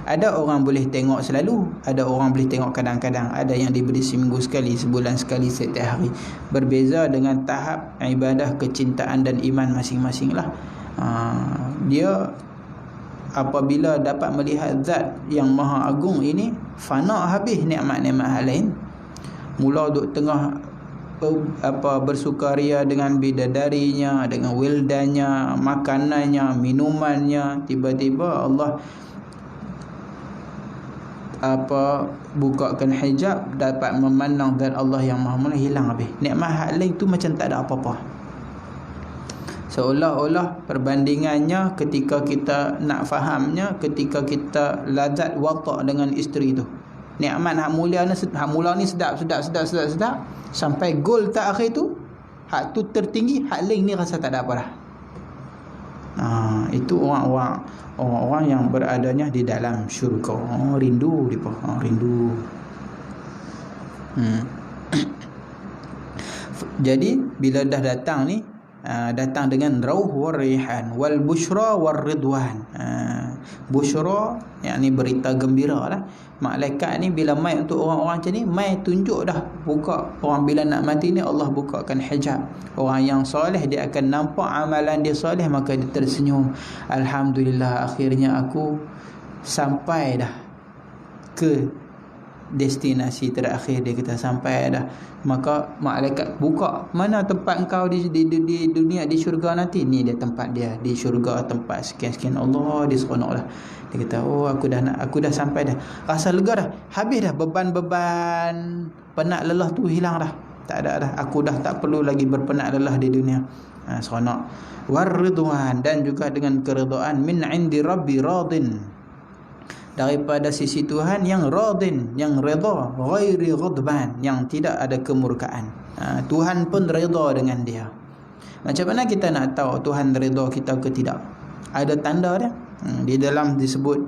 Ada orang boleh tengok selalu, ada orang boleh tengok kadang-kadang, ada yang diberi seminggu sekali, sebulan sekali, setiap hari. Berbeza dengan tahap ibadah, kecintaan dan iman masing-masing lah. Dia apabila dapat melihat zat yang maha agung ini, fana habis nikmat-nikmat hal lain. Mula duk tengah bersukaria dengan bidadarinya, dengan wildannya, makanannya, minumannya, tiba-tiba Allah bukakan hijab, dapat memandang zat Allah yang maha mulia, hilang habis. Nikmat hak lain tu macam tak ada apa-apa. Seolah-olah perbandingannya ketika kita nak fahamnya, ketika kita lazat watak dengan isteri tu. Nikmat hak mula ni sedap, sampai gol tak akhir tu, hak tu tertinggi, hak lain ni rasa tak ada apa dah. Itu orang-orang yang beradanya di dalam syurga. Rindu depa, rindu. Jadi bila dah datang ni, datang dengan rauh war rihan wal busyra war ridwan. Busyra yakni berita gembira lah. Malaikat ni bila mai untuk orang-orang macam ni, mai tunjuk dah, buka. Orang bila nak mati ni, Allah bukakan hijab. Orang yang soleh dia akan nampak amalan dia soleh, maka dia tersenyum. Alhamdulillah, akhirnya aku sampai dah ke destinasi terakhir dia kata sampai dah. Maka malaikat buka, mana tempat engkau di dunia, di syurga nanti. Ni dia tempat dia di syurga, tempat sekian-sekian. Allah, dia seronoklah. Dia kata, oh aku dah sampai dah. Rasa lega dah. Habis dah beban-beban penat lelah tu hilang dah. Tak ada dah. Aku dah tak perlu lagi berpenat lelah di dunia. Seronok. Waridwan, dan juga dengan keridaan, min indi rabbi radin, daripada sisi Tuhan yang radin, yang redha, ghairi ghadban, yang tidak ada kemurkaan. Tuhan pun redha dengan dia. Macam mana kita nak tahu Tuhan redha kita ke tidak? Ada tanda dia. Di dalam disebut,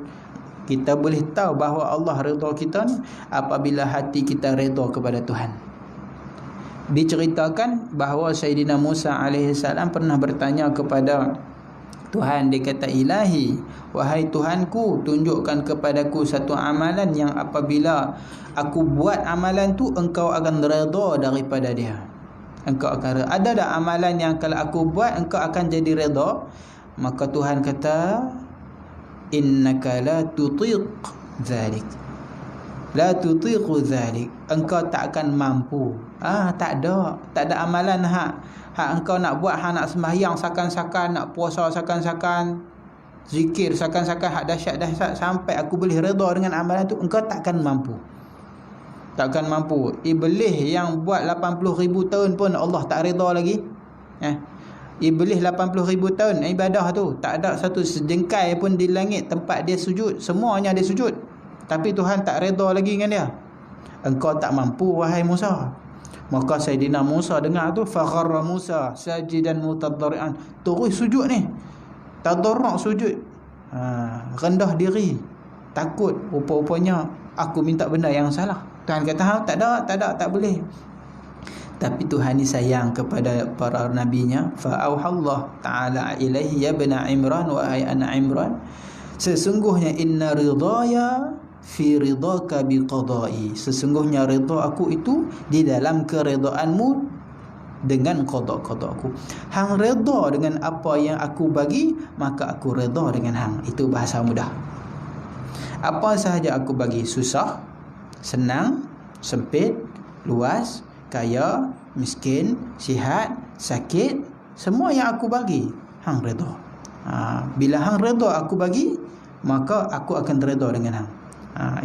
kita boleh tahu bahawa Allah redha kita ni apabila hati kita redha kepada Tuhan. Diceritakan bahawa Sayyidina Musa AS pernah bertanya kepada Tuhan. Dia kata, Ilahi, wahai Tuhanku, tunjukkan kepadaku satu amalan yang apabila aku buat amalan tu, engkau akan redha daripada dia. Engkau akan, ada tak amalan yang kalau aku buat engkau akan jadi redha? Maka Tuhan kata, innaka la tutiq zalik, la tutiqu zalik, engkau tak akan mampu. Tak ada amalan engkau nak buat, nak sembahyang sakan-sakan, nak puasa sakan-sakan, zikir sakan-sakan, dahsyat-dahsyat sampai aku boleh redha dengan amalan tu, engkau takkan mampu. Takkan mampu. Iblis yang buat 80,000 tahun pun Allah tak redha lagi. Iblis 80,000 tahun ibadah tu, tak ada satu sejengkai pun di langit tempat dia sujud, semuanya dia sujud, tapi Tuhan tak redha lagi dengan dia. Engkau tak mampu wahai Musa. Maka Sayyidina Musa dengar tu, fakharra Musa sajidan mutadarrian, terus sujud ni, tadarruk sujud, rendah diri, takut rupa-rupanya aku minta benda yang salah. Tuhan kata, tak boleh. Tapi Tuhan ni sayang kepada para nabinya. Fa'auhallah ta'ala ilaihi ya bena Imran, wahai anak Imran, sesungguhnya inna ridaya fi ridaka biqadai, sesungguhnya redha aku itu di dalam keredaanmu dengan qada-qadaku. Hang redha dengan apa yang aku bagi, maka aku redha dengan hang. Itu bahasa mudah. Apa sahaja aku bagi, susah, senang, sempit, luas, kaya, miskin, sihat, sakit, semua yang aku bagi hang redha. Bila hang redha aku bagi, maka aku akan redha dengan hang.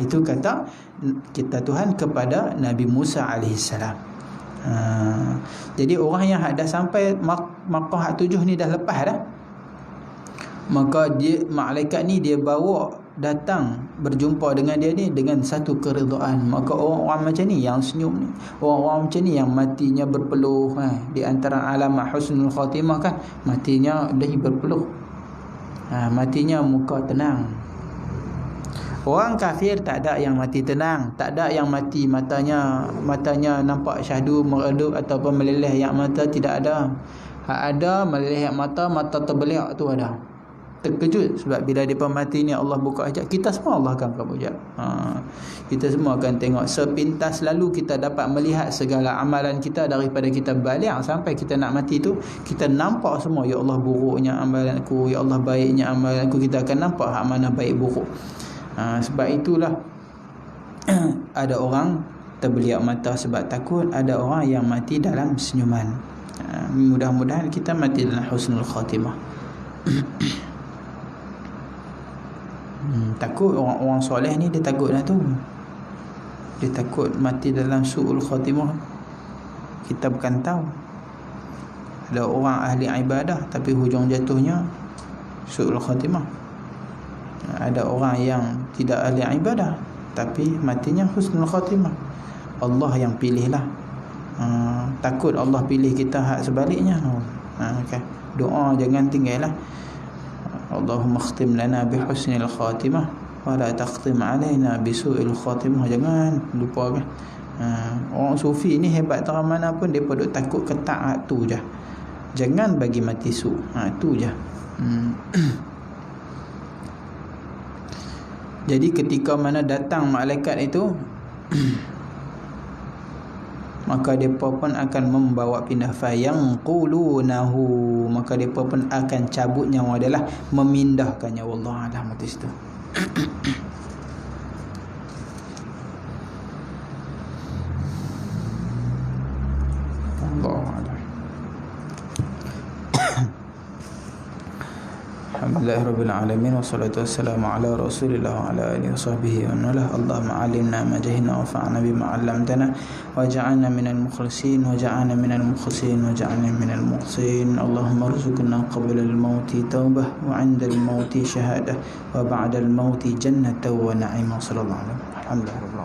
Itu kata kita Tuhan kepada Nabi Musa AS. Jadi orang yang dah sampai Makkah 7 ni dah lepas dah, maka dia, malaikat ni dia bawa datang berjumpa dengan dia ni dengan satu keridaan. Maka orang-orang macam ni yang senyum ni, orang-orang macam ni yang matinya berpeluh, di antara alamat husnul khatimah kan, matinya dah berpeluh, matinya muka tenang. Orang kafir tak ada yang mati tenang, tak ada yang mati matanya nampak syahdu meredup ataupun meleleh yang mata, tidak ada. Ada meleleh mata terbeliak tu ada. Terkejut sebab bila depa mati ni Allah buka hijab, kita semua Allah akan buka hijab. Kita semua akan tengok sepintas lalu, kita dapat melihat segala amalan kita daripada kita balik sampai kita nak mati tu, kita nampak semua, ya Allah buruknya amalanku, ya Allah baiknya amalanku, kita akan nampak hak mana baik buruk. Sebab itulah ada orang terbeliak mata sebab takut, ada orang yang mati dalam senyuman. Mudah-mudahan kita mati dalam husnul khatimah. Takut orang-orang soleh ni, dia takut dah tu. Dia takut mati dalam su'ul khatimah. Kita bukan tahu. Ada orang ahli ibadah tapi hujung jatuhnya su'ul khatimah. Ada orang yang tidak ahli ibadah tapi matinya husnul khatimah. Allah yang pilihlah. Takut Allah pilih kita hak sebaliknya. Okay. Doa jangan tinggallah. Allahumma khtim lana bihusnil khatimah wa la taqtim alaina bisu'il khatimah. Jangan lupa kan. Orang sufi ni hebat terang mana pun, dia duk takut ketak tu je. Jangan bagi mati su. Tu je. Jadi ketika mana datang malaikat itu maka mereka pun akan membawa pindah fayang qulunahu, maka mereka pun akan cabut nyawa, adalah memindahkan nyawa. Allah alam itu. Allah a'lam. Alhamdulillahirabbil alamin wassalatu wassalamu ala Rasulillah wa ala alihi washabbihi wa man walah. Allahumma 'allimna ma jahilna wanfa'na bima 'allamtana waj'alna minal mukhlisin waj'alna minal mukhlisin waj'alna minal muhsin. Allahumma arzuqna qabla al-mauti taubah wa 'inda al-mauti syahadah wa ba'da al-mauti jannatan wa na'imah. Sallallahu alaihi wasallam. Alhamdulillah.